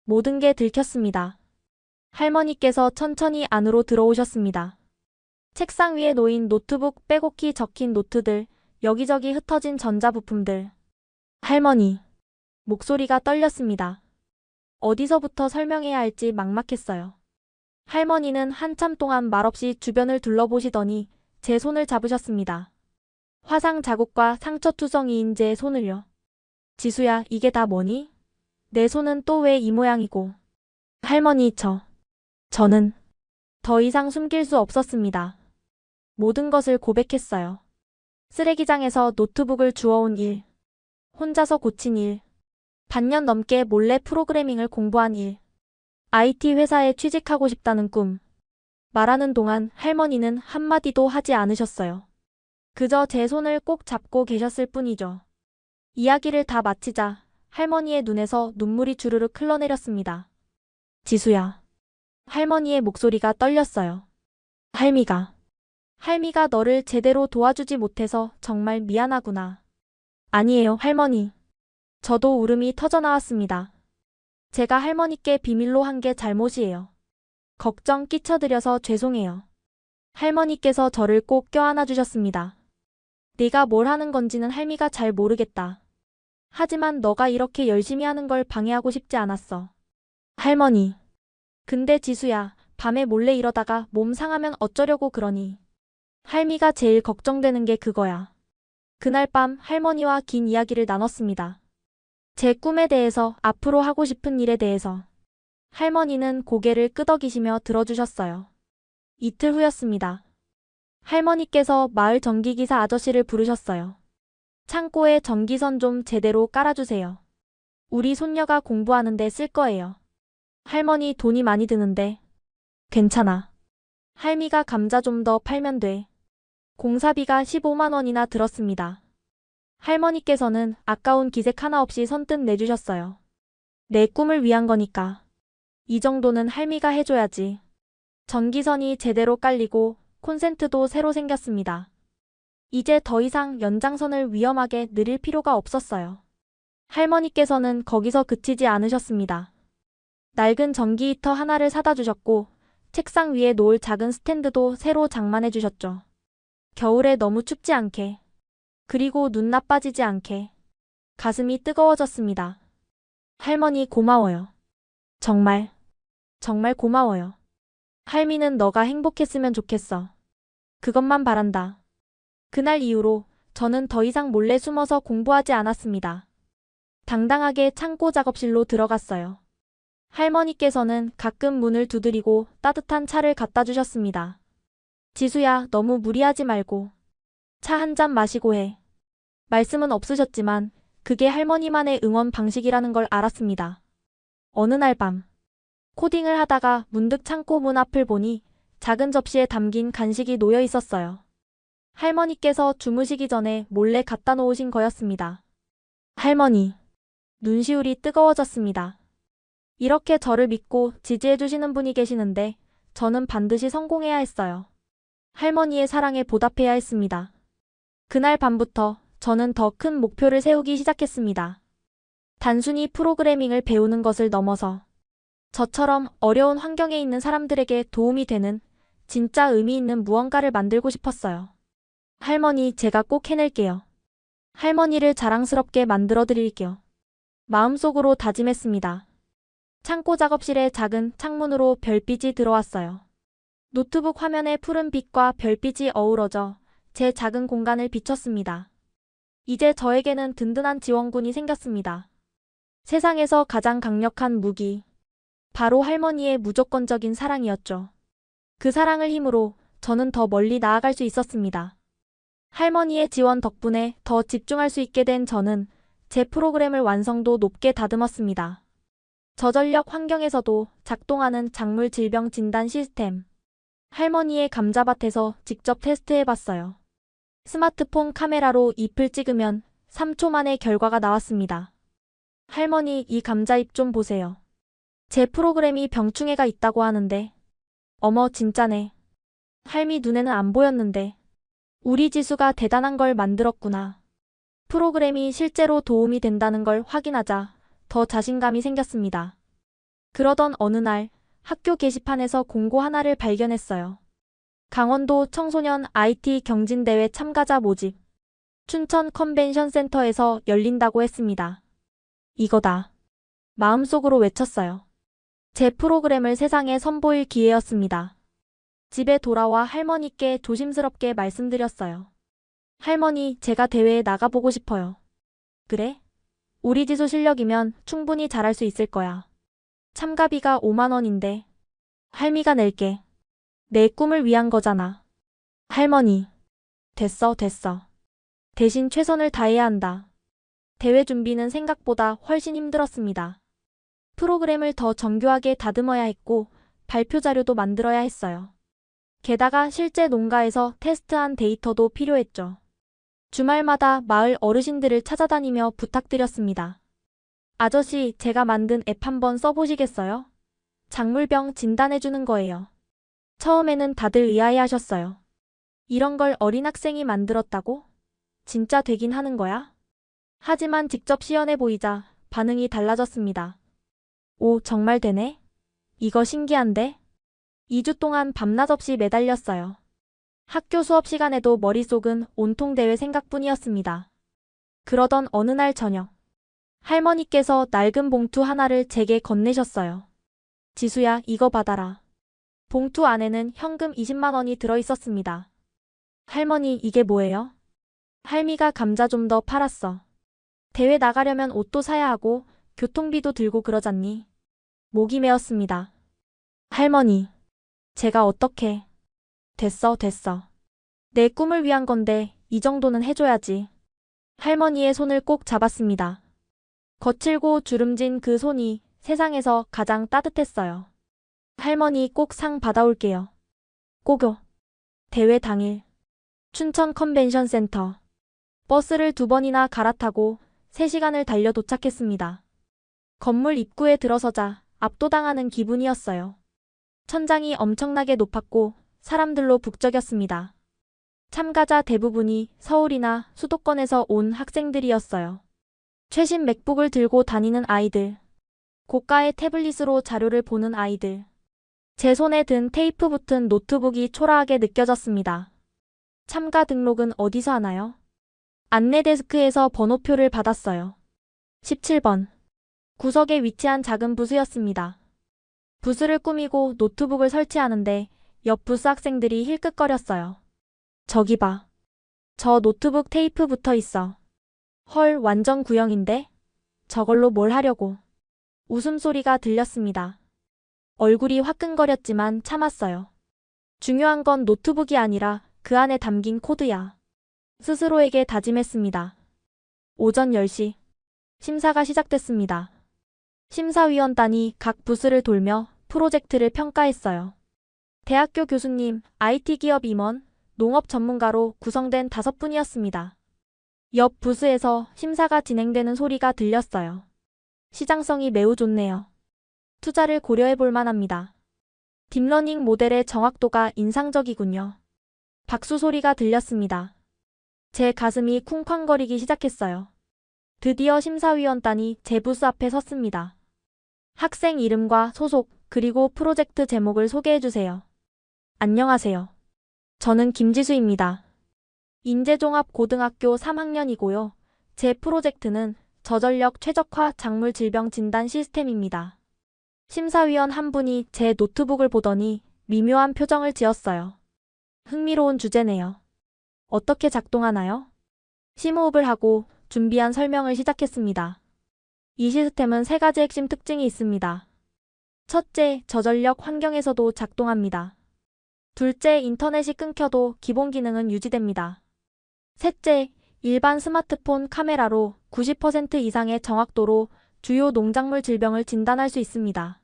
모든 게 들켰습니다. 할머니께서 천천히 안으로 들어오셨습니다. 책상 위에 놓인 노트북 빼곡히 적힌 노트들, 여기저기 흩어진 전자부품들. 할머니. 목소리가 떨렸습니다. 어디서부터 설명해야 할지 막막했어요. 할머니는 한참 동안 말없이 주변을 둘러보시더니 제 손을 잡으셨습니다. 화상 자국과 상처투성이인 제 손을요. 지수야, 이게 다 뭐니? 내 손은 또 왜 이 모양이고. 할머니, 저는 더 이상 숨길 수 없었습니다. 모든 것을 고백했어요. 쓰레기장에서 노트북을 주워온 일, 혼자서 고친 일, 반년 넘게 몰래 프로그래밍을 공부한 일, IT 회사에 취직하고 싶다는 꿈. 말하는 동안 할머니는 한마디도 하지 않으셨어요. 그저 제 손을 꼭 잡고 계셨을 뿐이죠. 이야기를 다 마치자 할머니의 눈에서 눈물이 주르륵 흘러내렸습니다. 지수야. 할머니의 목소리가 떨렸어요. 할미가 너를 제대로 도와주지 못해서 정말 미안하구나. 아니에요, 할머니. 저도 울음이 터져나왔습니다. 제가 할머니께 비밀로 한 게 잘못이에요. 걱정 끼쳐드려서 죄송해요. 할머니께서 저를 꼭 껴안아 주셨습니다. 네가 뭘 하는 건지는 할미가 잘 모르겠다. 하지만 너가 이렇게 열심히 하는 걸 방해하고 싶지 않았어. 할머니. 근데 지수야, 밤에 몰래 이러다가 몸 상하면 어쩌려고 그러니. 할미가 제일 걱정되는 게 그거야. 그날 밤 할머니와 긴 이야기를 나눴습니다. 제 꿈에 대해서, 앞으로 하고 싶은 일에 대해서. 할머니는 고개를 끄덕이시며 들어주셨어요. 이틀 후였습니다. 할머니께서 마을 전기기사 아저씨를 부르셨어요. 창고에 전기선 좀 제대로 깔아주세요. 우리 손녀가 공부하는데 쓸 거예요. 할머니, 돈이 많이 드는데. 괜찮아. 할미가 감자 좀 더 팔면 돼. 공사비가 15만 원이나 들었습니다. 할머니께서는 아까운 기색 하나 없이 선뜻 내주셨어요. 내 꿈을 위한 거니까. 이 정도는 할미가 해줘야지. 전기선이 제대로 깔리고 콘센트도 새로 생겼습니다. 이제 더 이상 연장선을 위험하게 늘릴 필요가 없었어요. 할머니께서는 거기서 그치지 않으셨습니다. 낡은 전기 히터 하나를 사다 주셨고 책상 위에 놓을 작은 스탠드도 새로 장만해 주셨죠. 겨울에 너무 춥지 않게, 그리고 눈 나빠지지 않게. 가슴이 뜨거워졌습니다. 할머니, 고마워요. 정말 고마워요. 할미는 너가 행복했으면 좋겠어. 그것만 바란다. 그날 이후로 저는 더 이상 몰래 숨어서 공부하지 않았습니다. 당당하게 창고 작업실로 들어갔어요. 할머니께서는 가끔 문을 두드리고 따뜻한 차를 갖다 주셨습니다. 지수야, 너무 무리하지 말고. 차 한 잔 마시고 해. 말씀은 없으셨지만 그게 할머니만의 응원 방식이라는 걸 알았습니다. 어느 날 밤, 코딩을 하다가 문득 창고 문 앞을 보니 작은 접시에 담긴 간식이 놓여 있었어요. 할머니께서 주무시기 전에 몰래 갖다 놓으신 거였습니다. 할머니, 눈시울이 뜨거워졌습니다. 이렇게 저를 믿고 지지해 주시는 분이 계시는데 저는 반드시 성공해야 했어요. 할머니의 사랑에 보답해야 했습니다. 그날 밤부터 저는 더 큰 목표를 세우기 시작했습니다. 단순히 프로그래밍을 배우는 것을 넘어서 저처럼 어려운 환경에 있는 사람들에게 도움이 되는 진짜 의미 있는 무언가를 만들고 싶었어요. 할머니, 제가 꼭 해낼게요. 할머니를 자랑스럽게 만들어 드릴게요. 마음속으로 다짐했습니다. 창고 작업실의 작은 창문으로 별빛이 들어왔어요. 노트북 화면에 푸른 빛과 별빛이 어우러져 제 작은 공간을 비췄습니다. 이제 저에게는 든든한 지원군이 생겼습니다. 세상에서 가장 강력한 무기, 바로 할머니의 무조건적인 사랑이었죠. 그 사랑을 힘으로 저는 더 멀리 나아갈 수 있었습니다. 할머니의 지원 덕분에 더 집중할 수 있게 된 저는 제 프로그램을 완성도 높게 다듬었습니다. 저전력 환경에서도 작동하는 작물 질병 진단 시스템. 할머니의 감자밭에서 직접 테스트해봤어요. 스마트폰 카메라로 잎을 찍으면 3초 만에 결과가 나왔습니다. 할머니, 이 감자잎 좀 보세요. 제 프로그램이 병충해가 있다고 하는데. 어머, 진짜네. 할미 눈에는 안 보였는데. 우리 지수가 대단한 걸 만들었구나. 프로그램이 실제로 도움이 된다는 걸 확인하자 더 자신감이 생겼습니다. 그러던 어느 날 학교 게시판에서 공고 하나를 발견했어요. 강원도 청소년 IT 경진대회 참가자 모집. 춘천 컨벤션 센터에서 열린다고 했습니다. 이거다. 마음속으로 외쳤어요. 제 프로그램을 세상에 선보일 기회였습니다. 집에 돌아와 할머니께 조심스럽게 말씀드렸어요. 할머니, 제가 대회에 나가보고 싶어요. 그래? 우리 지수 실력이면 충분히 잘할 수 있을 거야. 참가비가 5만 원인데. 할미가 낼게. 내 꿈을 위한 거잖아. 할머니. 됐어. 대신 최선을 다해야 한다. 대회 준비는 생각보다 훨씬 힘들었습니다. 프로그램을 더 정교하게 다듬어야 했고 발표 자료도 만들어야 했어요. 게다가 실제 농가에서 테스트한 데이터도 필요했죠. 주말마다 마을 어르신들을 찾아다니며 부탁드렸습니다. 아저씨, 제가 만든 앱 한번 써보시겠어요? 작물병 진단해주는 거예요. 처음에는 다들 의아해하셨어요. 이런 걸 어린 학생이 만들었다고? 진짜 되긴 하는 거야? 하지만 직접 시연해 보이자 반응이 달라졌습니다. 오, 정말 되네? 이거 신기한데? 2주 동안 밤낮 없이 매달렸어요. 학교 수업 시간에도 머릿속은 온통 대회 생각뿐이었습니다. 그러던 어느 날 저녁, 할머니께서 낡은 봉투 하나를 제게 건네셨어요. 지수야, 이거 받아라. 봉투 안에는 현금 20만 원이 들어있었습니다. 할머니, 이게 뭐예요? 할미가 감자 좀 더 팔았어. 대회 나가려면 옷도 사야 하고 교통비도 들고 그러잖니. 목이 메었습니다. 할머니, 제가 어떻게. 됐어. 내 꿈을 위한 건데 이 정도는 해줘야지. 할머니의 손을 꼭 잡았습니다. 거칠고 주름진 그 손이 세상에서 가장 따뜻했어요. 할머니, 꼭 상 받아올게요. 꼭요. 대회 당일. 춘천 컨벤션 센터. 버스를 2번이나 갈아타고 3시간을 달려 도착했습니다. 건물 입구에 들어서자 압도당하는 기분이었어요. 천장이 엄청나게 높았고 사람들로 북적였습니다. 참가자 대부분이 서울이나 수도권에서 온 학생들이었어요. 최신 맥북을 들고 다니는 아이들, 고가의 태블릿으로 자료를 보는 아이들. 제 손에 든 테이프 붙은 노트북이 초라하게 느껴졌습니다. 참가 등록은 어디서 하나요? 안내 데스크에서 번호표를 받았어요. 17번. 구석에 위치한 작은 부스였습니다. 부스를 꾸미고 노트북을 설치하는데 옆 부스 학생들이 힐끗거렸어요. 저기 봐. 저 노트북 테이프 붙어 있어. 헐, 완전 구형인데? 저걸로 뭘 하려고. 웃음소리가 들렸습니다. 얼굴이 화끈거렸지만 참았어요. 중요한 건 노트북이 아니라 그 안에 담긴 코드야. 스스로에게 다짐했습니다. 오전 10시. 심사가 시작됐습니다. 심사위원단이 각 부스를 돌며 프로젝트를 평가했어요. 대학교 교수님, IT 기업 임원, 농업 전문가로 구성된 5분이었습니다. 옆 부스에서 심사가 진행되는 소리가 들렸어요. 시장성이 매우 좋네요. 투자를 고려해 볼 만합니다. 딥러닝 모델의 정확도가 인상적이군요. 박수 소리가 들렸습니다. 제 가슴이 쿵쾅거리기 시작했어요. 드디어 심사위원단이 제 부스 앞에 섰습니다. 학생 이름과 소속, 그리고 프로젝트 제목을 소개해 주세요. 안녕하세요. 저는 김지수입니다. 인제종합고등학교 3학년이고요. 제 프로젝트는 저전력 최적화 작물 질병 진단 시스템입니다. 심사위원 한 분이 제 노트북을 보더니 미묘한 표정을 지었어요. 흥미로운 주제네요. 어떻게 작동하나요? 심호흡을 하고 준비한 설명을 시작했습니다. 이 시스템은 3가지 핵심 특징이 있습니다. 첫째, 저전력 환경에서도 작동합니다. 둘째, 인터넷이 끊겨도 기본 기능은 유지됩니다. 셋째, 일반 스마트폰 카메라로 90% 이상의 정확도로 주요 농작물 질병을 진단할 수 있습니다.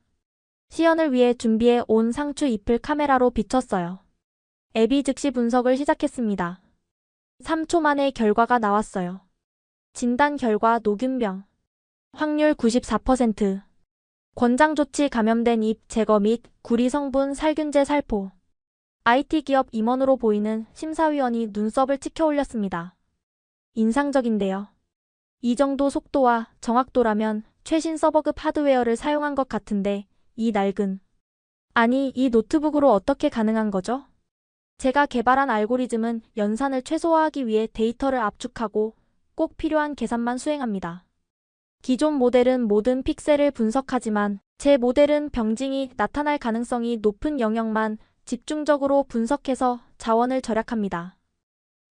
시연을 위해 준비해 온 상추 잎을 카메라로 비췄어요. 앱이 즉시 분석을 시작했습니다. 3초 만에 결과가 나왔어요. 진단 결과 녹균병. 확률 94%. 권장 조치 감염된 잎 제거 및 구리 성분 살균제 살포. IT 기업 임원으로 보이는 심사위원이 눈썹을 치켜 올렸습니다. 인상적인데요. 이 정도 속도와 정확도라면 최신 서버급 하드웨어를 사용한 것 같은데 이 낡은. 아니, 이 노트북으로 어떻게 가능한 거죠? 제가 개발한 알고리즘은 연산을 최소화하기 위해 데이터를 압축하고 꼭 필요한 계산만 수행합니다. 기존 모델은 모든 픽셀을 분석하지만 제 모델은 병증이 나타날 가능성이 높은 영역만 집중적으로 분석해서 자원을 절약합니다.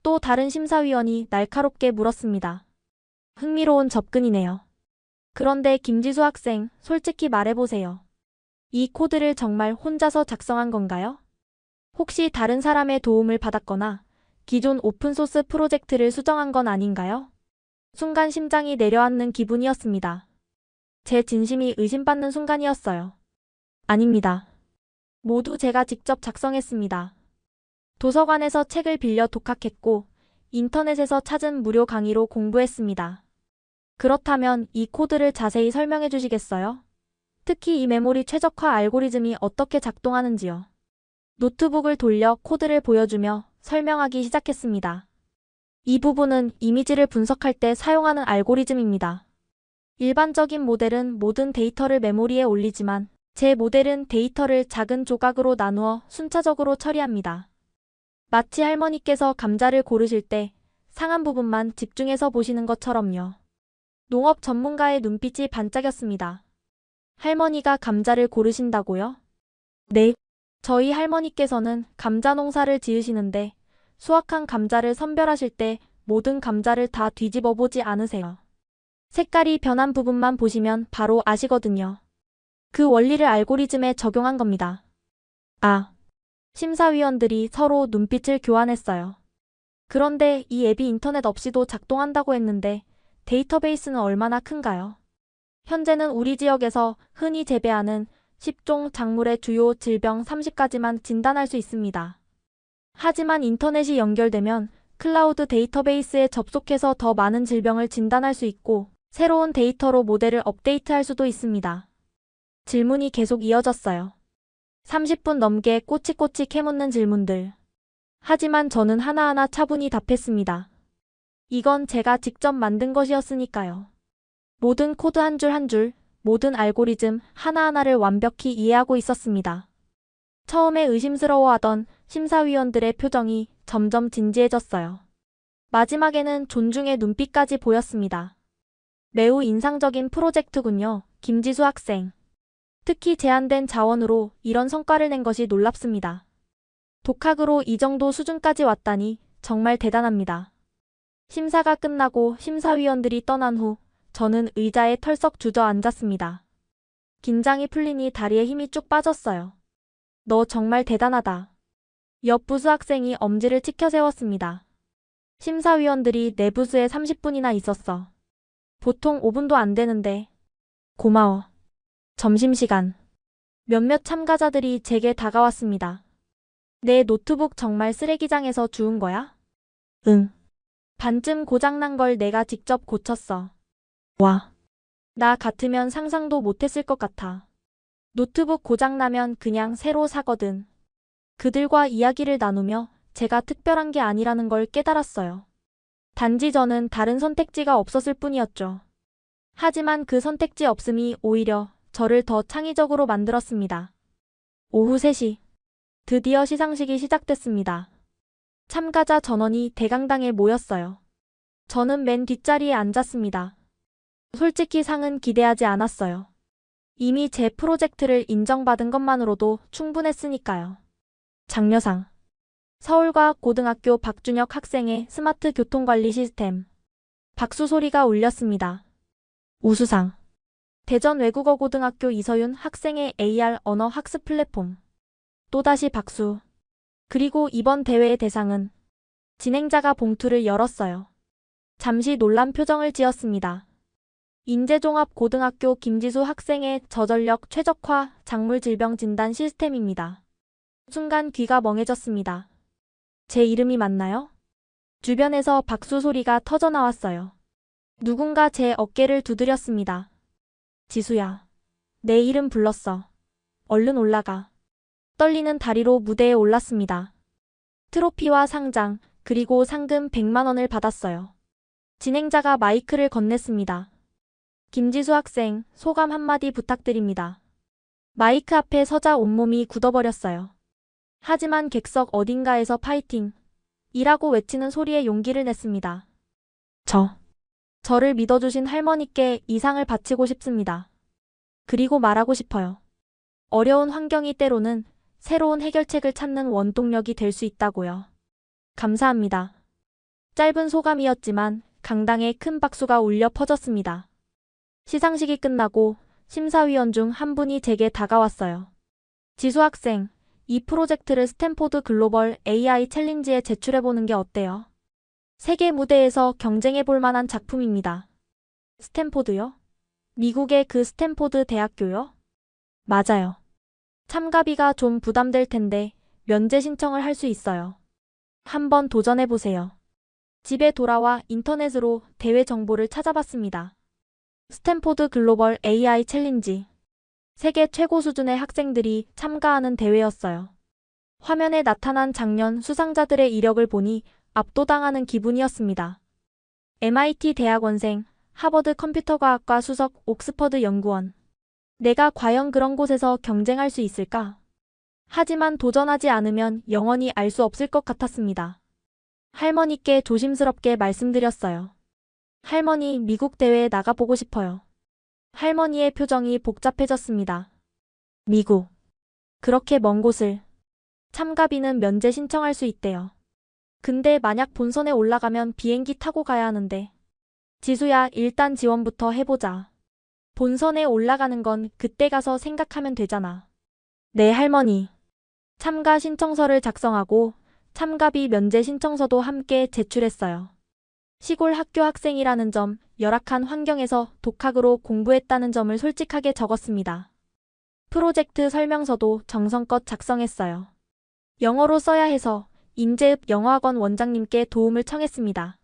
또 다른 심사위원이 날카롭게 물었습니다. 흥미로운 접근이네요. 그런데 김지수 학생, 솔직히 말해보세요. 이 코드를 정말 혼자서 작성한 건가요? 혹시 다른 사람의 도움을 받았거나 기존 오픈소스 프로젝트를 수정한 건 아닌가요? 순간 심장이 내려앉는 기분이었습니다. 제 진심이 의심받는 순간이었어요. 아닙니다. 모두 제가 직접 작성했습니다. 도서관에서 책을 빌려 독학했고 인터넷에서 찾은 무료 강의로 공부했습니다. 그렇다면 이 코드를 자세히 설명해 주시겠어요? 특히 이 메모리 최적화 알고리즘이 어떻게 작동하는지요. 노트북을 돌려 코드를 보여주며 설명하기 시작했습니다. 이 부분은 이미지를 분석할 때 사용하는 알고리즘입니다. 일반적인 모델은 모든 데이터를 메모리에 올리지만 제 모델은 데이터를 작은 조각으로 나누어 순차적으로 처리합니다. 마치 할머니께서 감자를 고르실 때 상한 부분만 집중해서 보시는 것처럼요. 농업 전문가의 눈빛이 반짝였습니다. 할머니가 감자를 고르신다고요? 네. 저희 할머니께서는 감자 농사를 지으시는데 수확한 감자를 선별하실 때 모든 감자를 다 뒤집어 보지 않으세요. 색깔이 변한 부분만 보시면 바로 아시거든요. 그 원리를 알고리즘에 적용한 겁니다. 아. 심사위원들이 서로 눈빛을 교환했어요. 그런데 이 앱이 인터넷 없이도 작동한다고 했는데 데이터베이스는 얼마나 큰가요? 현재는 우리 지역에서 흔히 재배하는 10종 작물의 주요 질병 30가지만 진단할 수 있습니다. 하지만 인터넷이 연결되면 클라우드 데이터베이스에 접속해서 더 많은 질병을 진단할 수 있고 새로운 데이터로 모델을 업데이트할 수도 있습니다. 질문이 계속 이어졌어요. 30분 넘게 꼬치꼬치 캐묻는 질문들. 하지만 저는 하나하나 차분히 답했습니다. 이건 제가 직접 만든 것이었으니까요. 모든 코드 한 줄 한 줄, 모든 알고리즘 하나하나를 완벽히 이해하고 있었습니다. 처음에 의심스러워하던 심사위원들의 표정이 점점 진지해졌어요. 마지막에는 존중의 눈빛까지 보였습니다. 매우 인상적인 프로젝트군요, 김지수 학생. 특히 제한된 자원으로 이런 성과를 낸 것이 놀랍습니다. 독학으로 이 정도 수준까지 왔다니 정말 대단합니다. 심사가 끝나고 심사위원들이 떠난 후 저는 의자에 털썩 주저앉았습니다. 긴장이 풀리니 다리에 힘이 쭉 빠졌어요. 너 정말 대단하다. 옆 부수 학생이 엄지를 치켜 세웠습니다. 심사위원들이 내 부스에 30분이나 있었어. 보통 5분도 안 되는데. 고마워. 점심시간. 몇몇 참가자들이 제게 다가왔습니다. 내 노트북 정말 쓰레기장에서 주운 거야? 응. 반쯤 고장난 걸 내가 직접 고쳤어. 와. 나 같으면 상상도 못했을 것 같아. 노트북 고장나면 그냥 새로 사거든. 그들과 이야기를 나누며 제가 특별한 게 아니라는 걸 깨달았어요. 단지 저는 다른 선택지가 없었을 뿐이었죠. 하지만 그 선택지 없음이 오히려 저를 더 창의적으로 만들었습니다. 오후 3시. 드디어 시상식이 시작됐습니다. 참가자 전원이 대강당에 모였어요. 저는 맨 뒷자리에 앉았습니다. 솔직히 상은 기대하지 않았어요. 이미 제 프로젝트를 인정받은 것만으로도 충분했으니까요. 장려상. 서울과학고등학교 박준혁 학생의 스마트 교통관리 시스템. 박수 소리가 울렸습니다. 우수상. 대전외국어고등학교 이서윤 학생의 AR 언어 학습 플랫폼. 또다시 박수. 그리고 이번 대회의 대상은 진행자가 봉투를 열었어요. 잠시 놀란 표정을 지었습니다. 인제종합고등학교 김지수 학생의 저전력 최적화 작물 질병 진단 시스템입니다. 순간 귀가 멍해졌습니다. 제 이름이 맞나요? 주변에서 박수 소리가 터져나왔어요. 누군가 제 어깨를 두드렸습니다. 지수야. 내 이름 불렀어. 얼른 올라가. 떨리는 다리로 무대에 올랐습니다. 트로피와 상장, 그리고 상금 100만 원을 받았어요. 진행자가 마이크를 건넸습니다. 김지수 학생, 소감 한마디 부탁드립니다. 마이크 앞에 서자 온몸이 굳어버렸어요. 하지만 객석 어딘가에서 파이팅! 이라고 외치는 소리에 용기를 냈습니다. 저를 믿어주신 할머니께 이 상을 바치고 싶습니다. 그리고 말하고 싶어요. 어려운 환경이 때로는 새로운 해결책을 찾는 원동력이 될 수 있다고요. 감사합니다. 짧은 소감이었지만 강당에 큰 박수가 울려 퍼졌습니다. 시상식이 끝나고 심사위원 중 한 분이 제게 다가왔어요. 지수 학생, 이 프로젝트를 스탠포드 글로벌 AI 챌린지에 제출해보는 게 어때요? 세계 무대에서 경쟁해볼 만한 작품입니다. 스탠포드요? 미국의 그 스탠포드 대학교요? 맞아요. 참가비가 좀 부담될 텐데 면제 신청을 할 수 있어요. 한번 도전해보세요. 집에 돌아와 인터넷으로 대회 정보를 찾아봤습니다. 스탠포드 글로벌 AI 챌린지. 세계 최고 수준의 학생들이 참가하는 대회였어요. 화면에 나타난 작년 수상자들의 이력을 보니 압도당하는 기분이었습니다. MIT 대학원생, 하버드 컴퓨터과학과 수석, 옥스퍼드 연구원. 내가 과연 그런 곳에서 경쟁할 수 있을까? 하지만 도전하지 않으면 영원히 알 수 없을 것 같았습니다. 할머니께 조심스럽게 말씀드렸어요. 할머니, 미국 대회에 나가보고 싶어요. 할머니의 표정이 복잡해졌습니다. 미국. 그렇게 먼 곳을. 참가비는 면제 신청할 수 있대요. 근데 만약 본선에 올라가면 비행기 타고 가야 하는데. 지수야, 일단 지원부터 해보자. 본선에 올라가는 건 그때 가서 생각하면 되잖아. 네, 할머니. 참가 신청서를 작성하고 참가비 면제 신청서도 함께 제출했어요. 시골 학교 학생이라는 점, 열악한 환경에서 독학으로 공부했다는 점을 솔직하게 적었습니다. 프로젝트 설명서도 정성껏 작성했어요. 영어로 써야 해서 인제읍 영어학원 원장님께 도움을 청했습니다.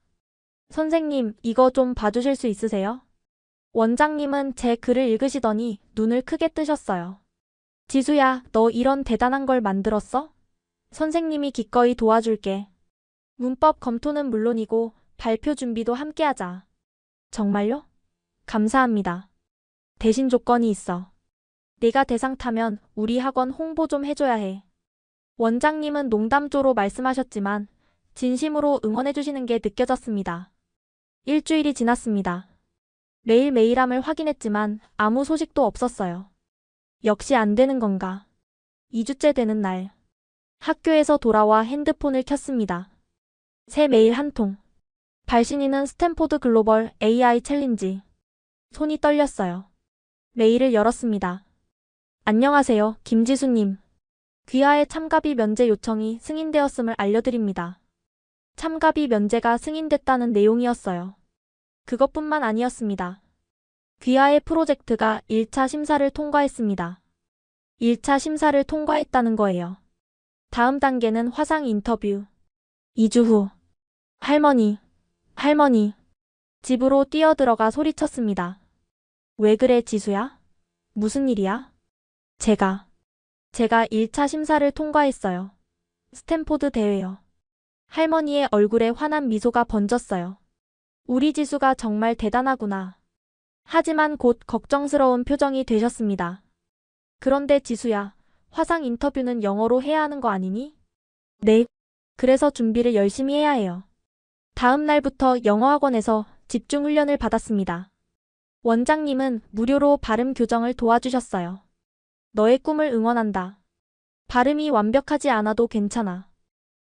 선생님, 이거 좀 봐주실 수 있으세요? 원장님은 제 글을 읽으시더니 눈을 크게 뜨셨어요. 지수야, 너 이런 대단한 걸 만들었어? 선생님이 기꺼이 도와줄게. 문법 검토는 물론이고 발표 준비도 함께하자. 정말요? 감사합니다. 대신 조건이 있어. 내가 대상 타면 우리 학원 홍보 좀 해줘야 해. 원장님은 농담조로 말씀하셨지만 진심으로 응원해주시는 게 느껴졌습니다. 일주일이 지났습니다. 매일 메일함을 확인했지만 아무 소식도 없었어요. 역시 안 되는 건가? 2주째 되는 날. 학교에서 돌아와 핸드폰을 켰습니다. 새 메일 한 통. 발신인은 스탠포드 글로벌 AI 챌린지. 손이 떨렸어요. 메일을 열었습니다. 안녕하세요, 김지수님. 귀하의 참가비 면제 요청이 승인되었음을 알려드립니다. 참가비 면제가 승인됐다는 내용이었어요. 그것뿐만 아니었습니다. 귀하의 프로젝트가 1차 심사를 통과했습니다. 1차 심사를 통과했다는 거예요. 다음 단계는 화상 인터뷰. 2주 후. 할머니, 할머니. 집으로 뛰어들어가 소리쳤습니다. 왜 그래, 지수야? 무슨 일이야? 제가 1차 심사를 통과했어요. 스탠포드 대회요. 할머니의 얼굴에 환한 미소가 번졌어요. 우리 지수가 정말 대단하구나. 하지만 곧 걱정스러운 표정이 되셨습니다. 그런데 지수야, 화상 인터뷰는 영어로 해야 하는 거 아니니? 네. 그래서 준비를 열심히 해야 해요. 다음 날부터 영어학원에서 집중 훈련을 받았습니다. 원장님은 무료로 발음 교정을 도와주셨어요. 너의 꿈을 응원한다. 발음이 완벽하지 않아도 괜찮아.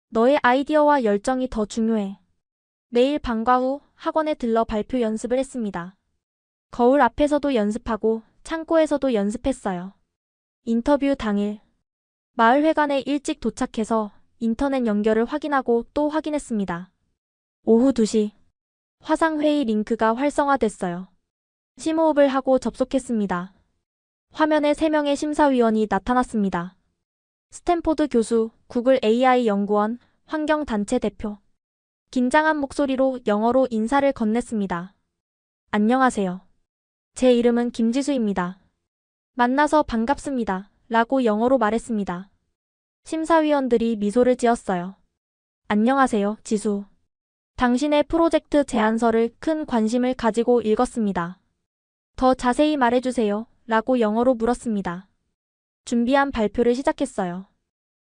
너의 아이디어와 열정이 더 중요해. 매일 방과 후 학원에 들러 발표 연습을 했습니다. 거울 앞에서도 연습하고 창고에서도 연습했어요. 인터뷰 당일. 마을회관에 일찍 도착해서 인터넷 연결을 확인하고 또 확인했습니다. 오후 2시. 화상회의 링크가 활성화됐어요. 심호흡을 하고 접속했습니다. 화면에 3명의 심사위원이 나타났습니다. 스탠포드 교수, 구글 AI 연구원, 환경단체 대표. 긴장한 목소리로 영어로 인사를 건넸습니다. 안녕하세요. 제 이름은 김지수입니다. 만나서 반갑습니다. 라고 영어로 말했습니다. 심사위원들이 미소를 지었어요. 안녕하세요, 지수. 당신의 프로젝트 제안서를 큰 관심을 가지고 읽었습니다. 더 자세히 말해주세요. 라고 영어로 물었습니다. 준비한 발표를 시작했어요.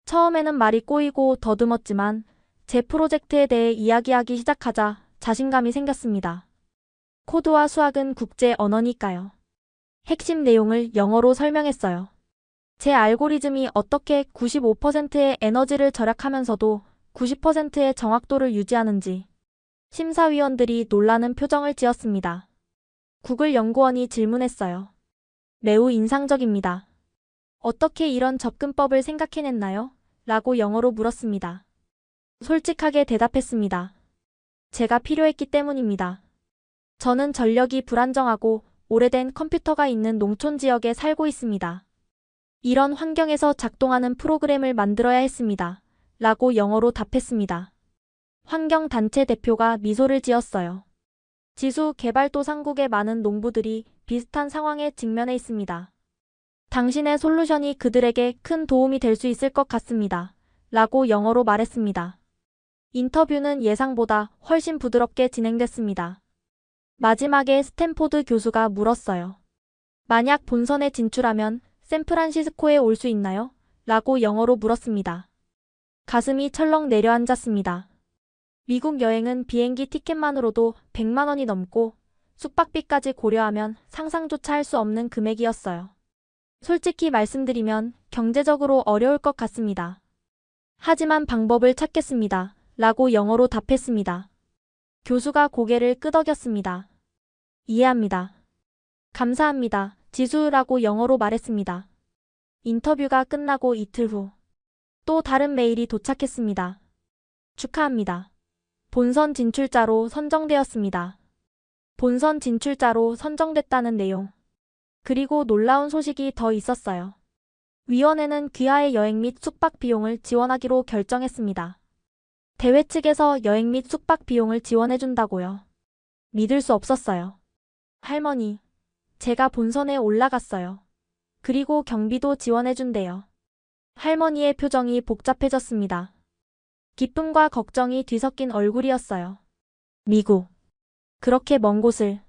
처음에는 말이 꼬이고 더듬었지만 제 프로젝트에 대해 이야기하기 시작하자 자신감이 생겼습니다. 코드와 수학은 국제 언어니까요. 핵심 내용을 영어로 설명했어요. 제 알고리즘이 어떻게 95%의 에너지를 절약하면서도 90%의 정확도를 유지하는지. 심사위원들이 놀라는 표정을 지었습니다. 구글 연구원이 질문했어요. 매우 인상적입니다. 어떻게 이런 접근법을 생각해냈나요? 라고 영어로 물었습니다. 솔직하게 대답했습니다. 제가 필요했기 때문입니다. 저는 전력이 불안정하고 오래된 컴퓨터가 있는 농촌 지역에 살고 있습니다. 이런 환경에서 작동하는 프로그램을 만들어야 했습니다. 라고 영어로 답했습니다. 환경단체 대표가 미소를 지었어요. 지수 개발도상국의 많은 농부들이 비슷한 상황에 직면해 있습니다. 당신의 솔루션이 그들에게 큰 도움이 될 수 있을 것 같습니다. 라고 영어로 말했습니다. 인터뷰는 예상보다 훨씬 부드럽게 진행됐습니다. 마지막에 스탠포드 교수가 물었어요. 만약 본선에 진출하면 샌프란시스코에 올 수 있나요? 라고 영어로 물었습니다. 가슴이 철렁 내려앉았습니다. 미국 여행은 비행기 티켓만으로도 100만 원이 넘고 숙박비까지 고려하면 상상조차 할 수 없는 금액이었어요. 솔직히 말씀드리면 경제적으로 어려울 것 같습니다. 하지만 방법을 찾겠습니다. 라고 영어로 답했습니다. 교수가 고개를 끄덕였습니다. 이해합니다. 감사합니다. 지수라고 영어로 말했습니다. 인터뷰가 끝나고 이틀 후 또 다른 메일이 도착했습니다. 축하합니다. 본선 진출자로 선정되었습니다. 본선 진출자로 선정됐다는 내용. 그리고 놀라운 소식이 더 있었어요. 위원회는 귀하의 여행 및 숙박 비용을 지원하기로 결정했습니다. 대회 측에서 여행 및 숙박 비용을 지원해준다고요. 믿을 수 없었어요. 할머니, 제가 본선에 올라갔어요. 그리고 경비도 지원해준대요. 할머니의 표정이 복잡해졌습니다. 기쁨과 걱정이 뒤섞인 얼굴이었어요. 미국. 그렇게 먼 곳을.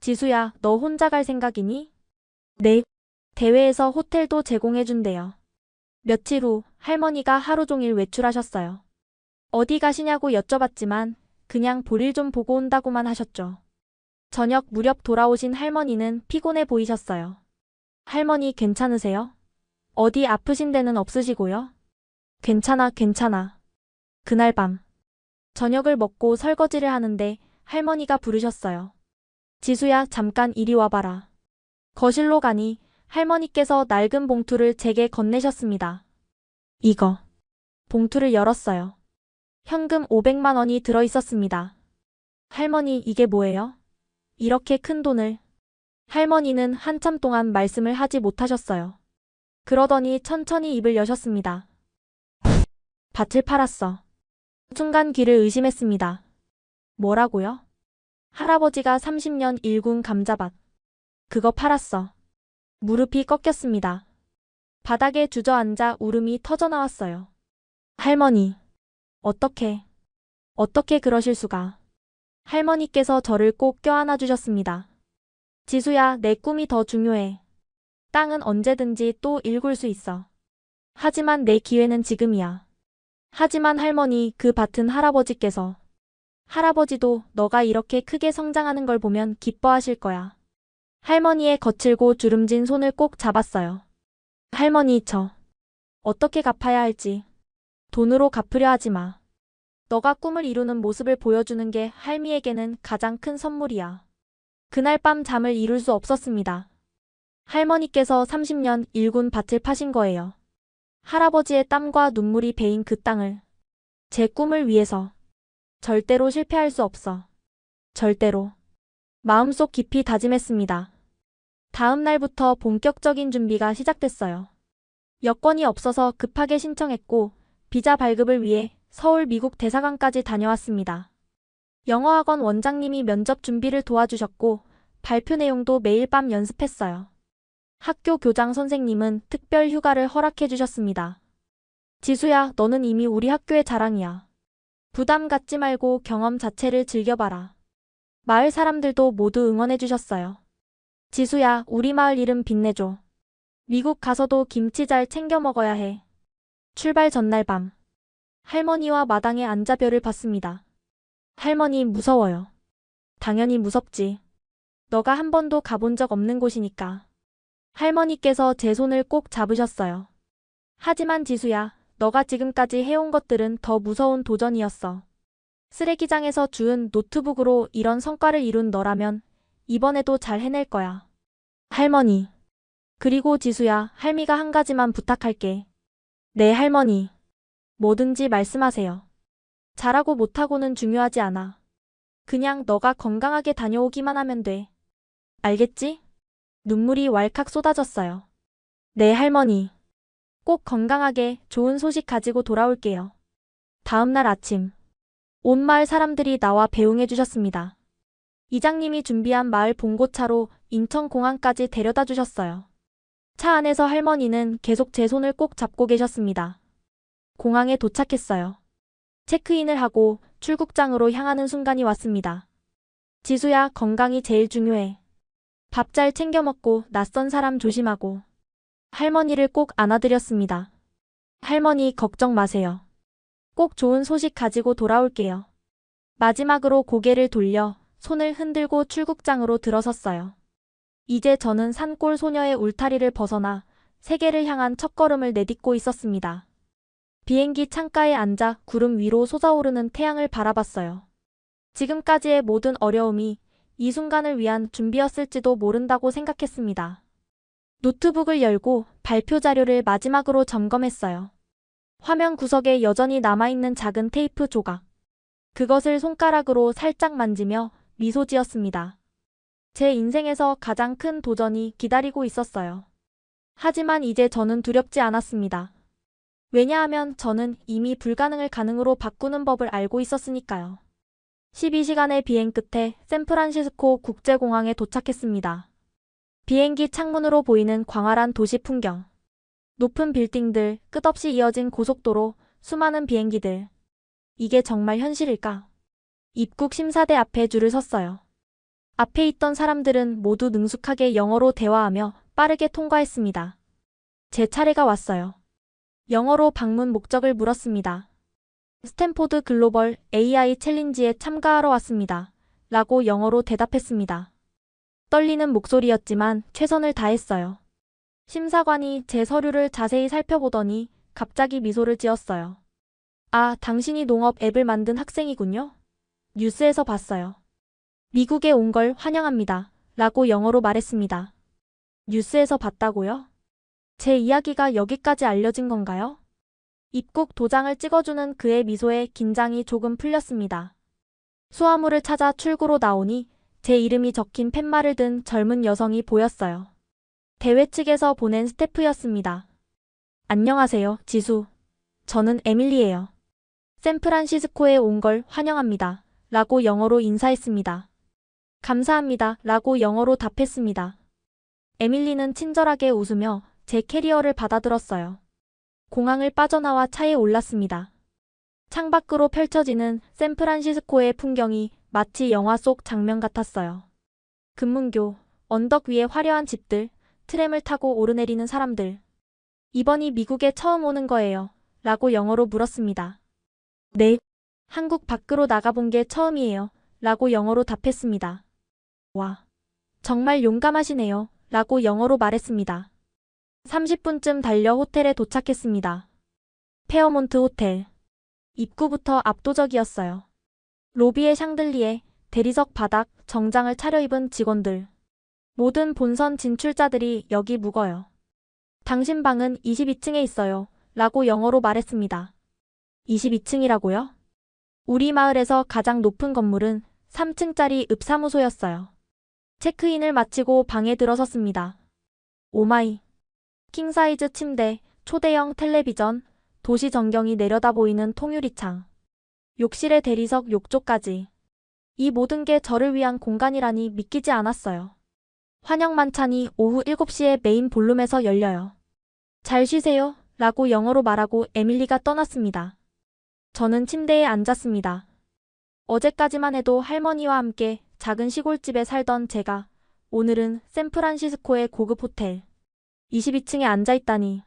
지수야, 너 혼자 갈 생각이니? 네. 대회에서 호텔도 제공해준대요. 며칠 후 할머니가 하루 종일 외출하셨어요. 어디 가시냐고 여쭤봤지만 그냥 볼일 좀 보고 온다고만 하셨죠. 저녁 무렵 돌아오신 할머니는 피곤해 보이셨어요. 할머니 괜찮으세요? 어디 아프신 데는 없으시고요? 괜찮아, 괜찮아. 그날 밤 저녁을 먹고 설거지를 하는데 할머니가 부르셨어요. 지수야, 잠깐 이리 와봐라. 거실로 가니 할머니께서 낡은 봉투를 제게 건네셨습니다. 이거. 봉투를 열었어요. 현금 500만 원이 들어 있었습니다. 할머니, 이게 뭐예요? 이렇게 큰 돈을. 할머니는 한참 동안 말씀을 하지 못하셨어요. 그러더니 천천히 입을 여셨습니다. 밭을 팔았어. 순간 귀를 의심했습니다. 뭐라고요? 할아버지가 30년 일군 감자밭. 그거 팔았어. 무릎이 꺾였습니다. 바닥에 주저앉아 울음이 터져나왔어요. 할머니, 어떻게 그러실 수가. 할머니께서 저를 꼭 껴안아 주셨습니다. 지수야, 내 꿈이 더 중요해. 땅은 언제든지 또 일굴 수 있어. 하지만 내 기회는 지금이야. 하지만 할머니, 그 밭은 할아버지께서. 할아버지도 너가 이렇게 크게 성장하는 걸 보면 기뻐하실 거야. 할머니의 거칠고 주름진 손을 꼭 잡았어요. 할머니, 저 어떻게 갚아야 할지. 돈으로 갚으려 하지 마. 너가 꿈을 이루는 모습을 보여주는 게 할미에게는 가장 큰 선물이야. 그날 밤 잠을 이룰 수 없었습니다. 할머니께서 30년 일군 밭을 파신 거예요. 할아버지의 땀과 눈물이 베인 그 땅을. 제 꿈을 위해서. 절대로 실패할 수 없어. 절대로. 마음속 깊이 다짐했습니다. 다음 날부터 본격적인 준비가 시작됐어요. 여권이 없어서 급하게 신청했고 비자 발급을 위해 서울 미국 대사관까지 다녀왔습니다. 영어학원 원장님이 면접 준비를 도와주셨고 발표 내용도 매일 밤 연습했어요. 학교 교장 선생님은 특별 휴가를 허락해 주셨습니다. 지수야, 너는 이미 우리 학교의 자랑이야. 부담 갖지 말고 경험 자체를 즐겨봐라. 마을 사람들도 모두 응원해 주셨어요. 지수야, 우리 마을 이름 빛내줘. 미국 가서도 김치 잘 챙겨 먹어야 해. 출발 전날 밤. 할머니와 마당에 앉아 별을 봤습니다. 할머니, 무서워요. 당연히 무섭지. 너가 한 번도 가본 적 없는 곳이니까. 할머니께서 제 손을 꼭 잡으셨어요. 하지만 지수야, 너가 지금까지 해온 것들은 더 무서운 도전이었어. 쓰레기장에서 주운 노트북으로 이런 성과를 이룬 너라면 이번에도 잘 해낼 거야. 할머니. 그리고 지수야, 할미가 한 가지만 부탁할게. 네, 할머니. 뭐든지 말씀하세요. 잘하고 못하고는 중요하지 않아. 그냥 너가 건강하게 다녀오기만 하면 돼. 알겠지? 눈물이 왈칵 쏟아졌어요. 네, 할머니. 꼭 건강하게 좋은 소식 가지고 돌아올게요. 다음 날 아침. 온 마을 사람들이 나와 배웅해 주셨습니다. 이장님이 준비한 마을 봉고차로 인천공항까지 데려다 주셨어요. 차 안에서 할머니는 계속 제 손을 꼭 잡고 계셨습니다. 공항에 도착했어요. 체크인을 하고 출국장으로 향하는 순간이 왔습니다. 지수야, 건강이 제일 중요해. 밥 잘 챙겨 먹고 낯선 사람 조심하고. 할머니를 꼭 안아드렸습니다. 할머니, 걱정 마세요. 꼭 좋은 소식 가지고 돌아올게요. 마지막으로 고개를 돌려 손을 흔들고 출국장으로 들어섰어요. 이제 저는 산골 소녀의 울타리를 벗어나 세계를 향한 첫걸음을 내딛고 있었습니다. 비행기 창가에 앉아 구름 위로 솟아오르는 태양을 바라봤어요. 지금까지의 모든 어려움이 이 순간을 위한 준비였을지도 모른다고 생각했습니다. 노트북을 열고 발표 자료를 마지막으로 점검했어요. 화면 구석에 여전히 남아있는 작은 테이프 조각. 그것을 손가락으로 살짝 만지며 미소 지었습니다. 제 인생에서 가장 큰 도전이 기다리고 있었어요. 하지만 이제 저는 두렵지 않았습니다. 왜냐하면 저는 이미 불가능을 가능으로 바꾸는 법을 알고 있었으니까요. 12시간의 비행 끝에 샌프란시스코 국제공항에 도착했습니다. 비행기 창문으로 보이는 광활한 도시 풍경. 높은 빌딩들, 끝없이 이어진 고속도로, 수많은 비행기들. 이게 정말 현실일까? 입국 심사대 앞에 줄을 섰어요. 앞에 있던 사람들은 모두 능숙하게 영어로 대화하며 빠르게 통과했습니다. 제 차례가 왔어요. 영어로 방문 목적을 물었습니다. 스탠포드 글로벌 AI 챌린지에 참가하러 왔습니다. 라고 영어로 대답했습니다. 떨리는 목소리였지만 최선을 다했어요. 심사관이 제 서류를 자세히 살펴보더니 갑자기 미소를 지었어요. 아, 당신이 농업 앱을 만든 학생이군요. 뉴스에서 봤어요. 미국에 온 걸 환영합니다. 라고 영어로 말했습니다. 뉴스에서 봤다고요? 제 이야기가 여기까지 알려진 건가요? 입국 도장을 찍어주는 그의 미소에 긴장이 조금 풀렸습니다. 수화물을 찾아 출구로 나오니 제 이름이 적힌 팻말을 든 젊은 여성이 보였어요. 대회 측에서 보낸 스태프였습니다. 안녕하세요, 지수. 저는 에밀리예요. 샌프란시스코에 온 걸 환영합니다. 라고 영어로 인사했습니다. 감사합니다. 라고 영어로 답했습니다. 에밀리는 친절하게 웃으며 제 캐리어를 받아들었어요. 공항을 빠져나와 차에 올랐습니다. 창밖으로 펼쳐지는 샌프란시스코의 풍경이 마치 영화 속 장면 같았어요. 금문교, 언덕 위의 화려한 집들, 트램을 타고 오르내리는 사람들. 이번이 미국에 처음 오는 거예요. 라고 영어로 물었습니다. 네. 한국 밖으로 나가본 게 처음이에요. 라고 영어로 답했습니다. 와. 정말 용감하시네요. 라고 영어로 말했습니다. 30분쯤 달려 호텔에 도착했습니다. 페어몬트 호텔. 입구부터 압도적이었어요. 로비의 샹들리에, 대리석 바닥, 정장을 차려입은 직원들. 모든 본선 진출자들이 여기 묵어요. 당신 방은 22층에 있어요. 라고 영어로 말했습니다. 22층이라고요? 우리 마을에서 가장 높은 건물은 3층짜리 읍사무소였어요. 체크인을 마치고 방에 들어섰습니다. 오마이. 킹사이즈 침대, 초대형 텔레비전, 도시 전경이 내려다 보이는 통유리창. 욕실의 대리석 욕조까지. 이 모든 게 저를 위한 공간이라니 믿기지 않았어요. 환영 만찬이 오후 7시에 메인 볼룸에서 열려요. 잘 쉬세요. 라고 영어로 말하고 에밀리가 떠났습니다. 저는 침대에 앉았습니다. 어제까지만 해도 할머니와 함께 작은 시골집에 살던 제가 오늘은 샌프란시스코의 고급 호텔 22층에 앉아있다니.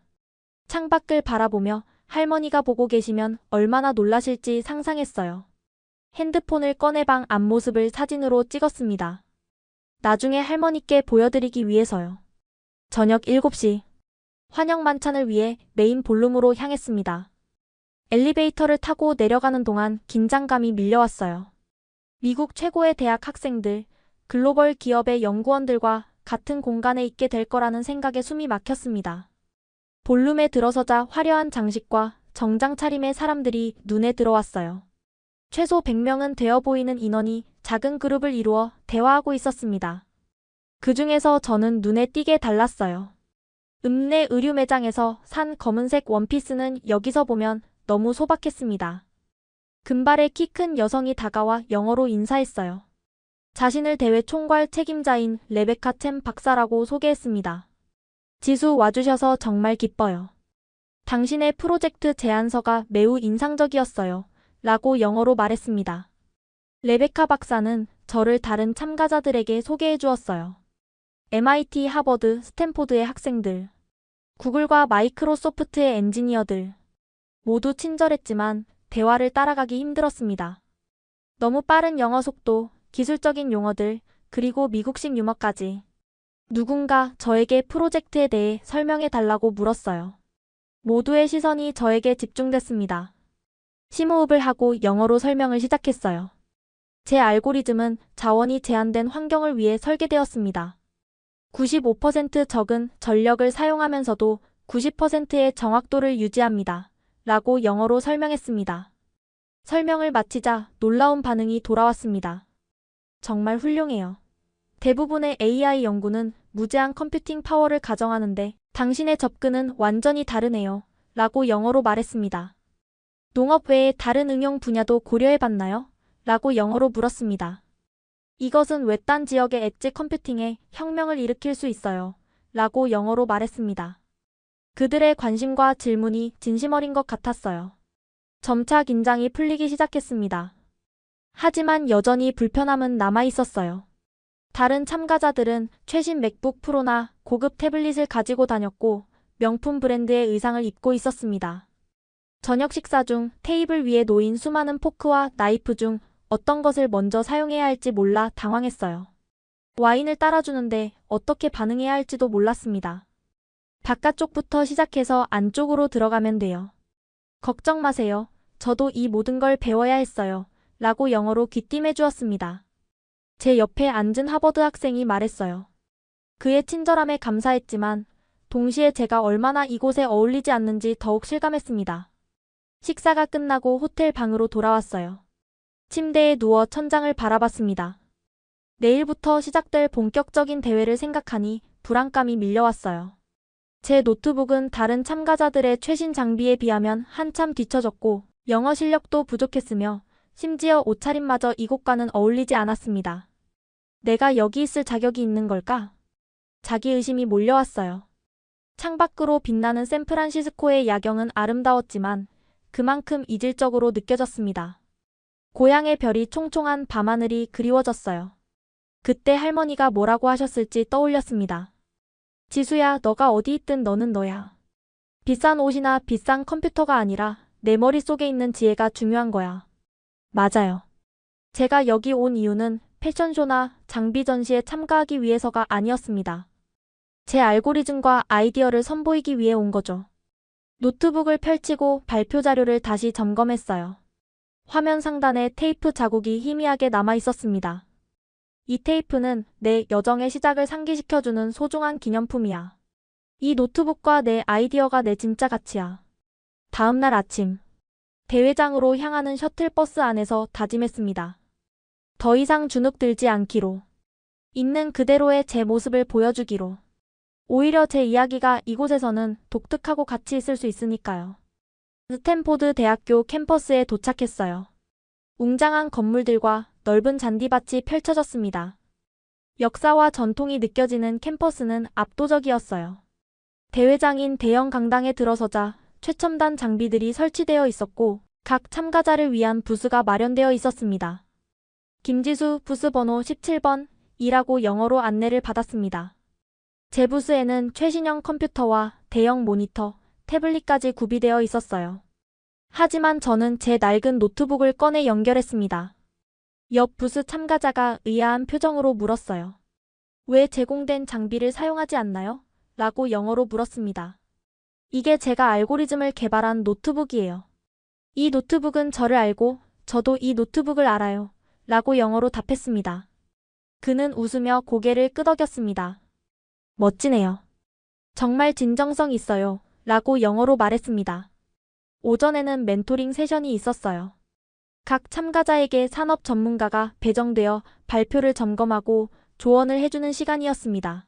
창밖을 바라보며 할머니가 보고 계시면 얼마나 놀라실지 상상했어요. 핸드폰을 꺼내 방 앞모습을 사진으로 찍었습니다. 나중에 할머니께 보여드리기 위해서요. 저녁 7시. 환영 만찬을 위해 메인 볼룸으로 향했습니다. 엘리베이터를 타고 내려가는 동안 긴장감이 밀려왔어요. 미국 최고의 대학 학생들, 글로벌 기업의 연구원들과 같은 공간에 있게 될 거라는 생각에 숨이 막혔습니다. 볼룸에 들어서자 화려한 장식과 정장 차림의 사람들이 눈에 들어왔어요. 최소 100명은 되어 보이는 인원이 작은 그룹을 이루어 대화하고 있었습니다. 그 중에서 저는 눈에 띄게 달랐어요. 읍내 의류 매장에서 산 검은색 원피스는 여기서 보면 너무 소박했습니다. 금발의 키 큰 여성이 다가와 영어로 인사했어요. 자신을 대회 총괄 책임자인 레베카 챔 박사라고 소개했습니다. 지수 와주셔서 정말 기뻐요. 당신의 프로젝트 제안서가 매우 인상적이었어요. 라고 영어로 말했습니다. 레베카 박사는 저를 다른 참가자들에게 소개해 주었어요. MIT, 하버드, 스탠포드의 학생들, 구글과 마이크로소프트의 엔지니어들. 모두 친절했지만 대화를 따라가기 힘들었습니다. 너무 빠른 영어 속도, 기술적인 용어들, 그리고 미국식 유머까지. 누군가 저에게 프로젝트에 대해 설명해 달라고 물었어요. 모두의 시선이 저에게 집중됐습니다. 심호흡을 하고 영어로 설명을 시작했어요. 제 알고리즘은 자원이 제한된 환경을 위해 설계되었습니다. 95% 적은 전력을 사용하면서도 90%의 정확도를 유지합니다. 라고 영어로 설명했습니다. 설명을 마치자 놀라운 반응이 돌아왔습니다. 정말 훌륭해요. 대부분의 AI 연구는 무제한 컴퓨팅 파워를 가정하는데 당신의 접근은 완전히 다르네요. 라고 영어로 말했습니다. 농업 외에 다른 응용 분야도 고려해봤나요? 라고 영어로 물었습니다. 이것은 외딴 지역의 엣지 컴퓨팅에 혁명을 일으킬 수 있어요. 라고 영어로 말했습니다. 그들의 관심과 질문이 진심 어린 것 같았어요. 점차 긴장이 풀리기 시작했습니다. 하지만 여전히 불편함은 남아있었어요. 다른 참가자들은 최신 맥북 프로나 고급 태블릿을 가지고 다녔고 명품 브랜드의 의상을 입고 있었습니다. 저녁 식사 중 테이블 위에 놓인 수많은 포크와 나이프 중 어떤 것을 먼저 사용해야 할지 몰라 당황했어요. 와인을 따라주는데 어떻게 반응해야 할지도 몰랐습니다. 바깥쪽부터 시작해서 안쪽으로 들어가면 돼요. 걱정 마세요. 저도 이 모든 걸 배워야 했어요. 라고 영어로 귀띔해 주었습니다. 제 옆에 앉은 하버드 학생이 말했어요. 그의 친절함에 감사했지만 동시에 제가 얼마나 이곳에 어울리지 않는지 더욱 실감했습니다. 식사가 끝나고 호텔 방으로 돌아왔어요. 침대에 누워 천장을 바라봤습니다. 내일부터 시작될 본격적인 대회를 생각하니 불안감이 밀려왔어요. 제 노트북은 다른 참가자들의 최신 장비에 비하면 한참 뒤처졌고 영어 실력도 부족했으며 심지어 옷차림마저 이곳과는 어울리지 않았습니다. 내가 여기 있을 자격이 있는 걸까? 자기의심이 몰려왔어요. 창밖으로 빛나는 샌프란시스코의 야경은 아름다웠지만 그만큼 이질적으로 느껴졌습니다. 고향의 별이 총총한 밤하늘이 그리워졌어요. 그때 할머니가 뭐라고 하셨을지 떠올렸습니다. 지수야, 너가 어디 있든 너는 너야. 비싼 옷이나 비싼 컴퓨터가 아니라 내 머릿속에 있는 지혜가 중요한 거야. 맞아요. 제가 여기 온 이유는 패션쇼나 장비 전시에 참가하기 위해서가 아니었습니다. 제 알고리즘과 아이디어를 선보이기 위해 온 거죠. 노트북을 펼치고 발표 자료를 다시 점검했어요. 화면 상단에 테이프 자국이 희미하게 남아 있었습니다. 이 테이프는 내 여정의 시작을 상기시켜주는 소중한 기념품이야. 이 노트북과 내 아이디어가 내 진짜 가치야. 다음 날 아침, 대회장으로 향하는 셔틀버스 안에서 다짐했습니다. 더 이상 주눅 들지 않기로. 있는 그대로의 제 모습을 보여주기로. 오히려 제 이야기가 이곳에서는 독특하고 가치 있을 수 있으니까요. 스탠포드 대학교 캠퍼스에 도착했어요. 웅장한 건물들과 넓은 잔디밭이 펼쳐졌습니다. 역사와 전통이 느껴지는 캠퍼스는 압도적이었어요. 대회장인 대형 강당에 들어서자 최첨단 장비들이 설치되어 있었고 각 참가자를 위한 부스가 마련되어 있었습니다. 김지수 부스 번호 17번이라고 영어로 안내를 받았습니다. 제 부스에는 최신형 컴퓨터와 대형 모니터, 태블릿까지 구비되어 있었어요. 하지만 저는 제 낡은 노트북을 꺼내 연결했습니다. 옆 부스 참가자가 의아한 표정으로 물었어요. 왜 제공된 장비를 사용하지 않나요? 라고 영어로 물었습니다. 이게 제가 알고리즘을 개발한 노트북이에요. 이 노트북은 저를 알고 저도 이 노트북을 알아요. 라고 영어로 답했습니다. 그는 웃으며 고개를 끄덕였습니다. 멋지네요. 정말 진정성 있어요. 라고 영어로 말했습니다. 오전에는 멘토링 세션이 있었어요. 각 참가자에게 산업 전문가가 배정되어 발표를 점검하고 조언을 해주는 시간이었습니다.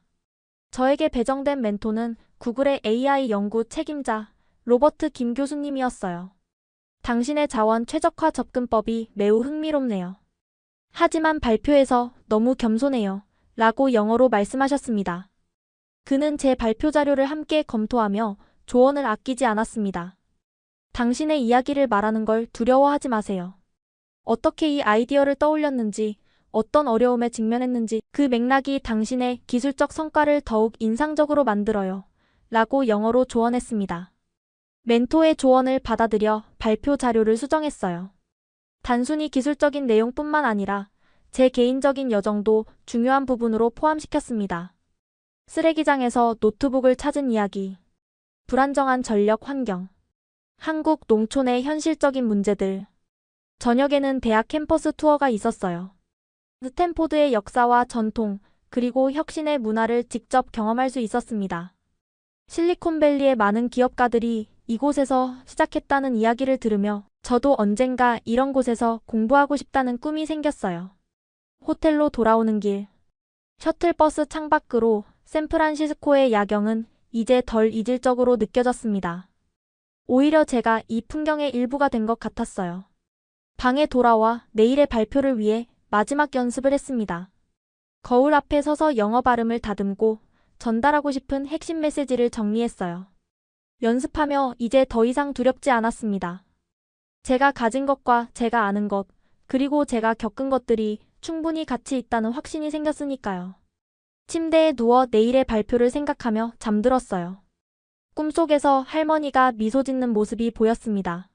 저에게 배정된 멘토는 구글의 AI 연구 책임자 로버트 김 교수님이었어요. 당신의 자원 최적화 접근법이 매우 흥미롭네요. 하지만 발표에서 너무 겸손해요. 라고 영어로 말씀하셨습니다. 그는 제 발표 자료를 함께 검토하며 조언을 아끼지 않았습니다. 당신의 이야기를 말하는 걸 두려워하지 마세요. 어떻게 이 아이디어를 떠올렸는지, 어떤 어려움에 직면했는지 그 맥락이 당신의 기술적 성과를 더욱 인상적으로 만들어요. 라고 영어로 조언했습니다. 멘토의 조언을 받아들여 발표 자료를 수정했어요. 단순히 기술적인 내용뿐만 아니라 제 개인적인 여정도 중요한 부분으로 포함시켰습니다. 쓰레기장에서 노트북을 찾은 이야기, 불안정한 전력 환경, 한국 농촌의 현실적인 문제들. 저녁에는 대학 캠퍼스 투어가 있었어요. 스탠포드의 역사와 전통, 그리고 혁신의 문화를 직접 경험할 수 있었습니다. 실리콘밸리의 많은 기업가들이 이곳에서 시작했다는 이야기를 들으며 저도 언젠가 이런 곳에서 공부하고 싶다는 꿈이 생겼어요. 호텔로 돌아오는 길. 셔틀버스 창밖으로 샌프란시스코의 야경은 이제 덜 이질적으로 느껴졌습니다. 오히려 제가 이 풍경의 일부가 된 것 같았어요. 방에 돌아와 내일의 발표를 위해 마지막 연습을 했습니다. 거울 앞에 서서 영어 발음을 다듬고 전달하고 싶은 핵심 메시지를 정리했어요. 연습하며 이제 더 이상 두렵지 않았습니다. 제가 가진 것과 제가 아는 것, 그리고 제가 겪은 것들이 충분히 가치 있다는 확신이 생겼으니까요. 침대에 누워 내일의 발표를 생각하며 잠들었어요. 꿈속에서 할머니가 미소 짓는 모습이 보였습니다.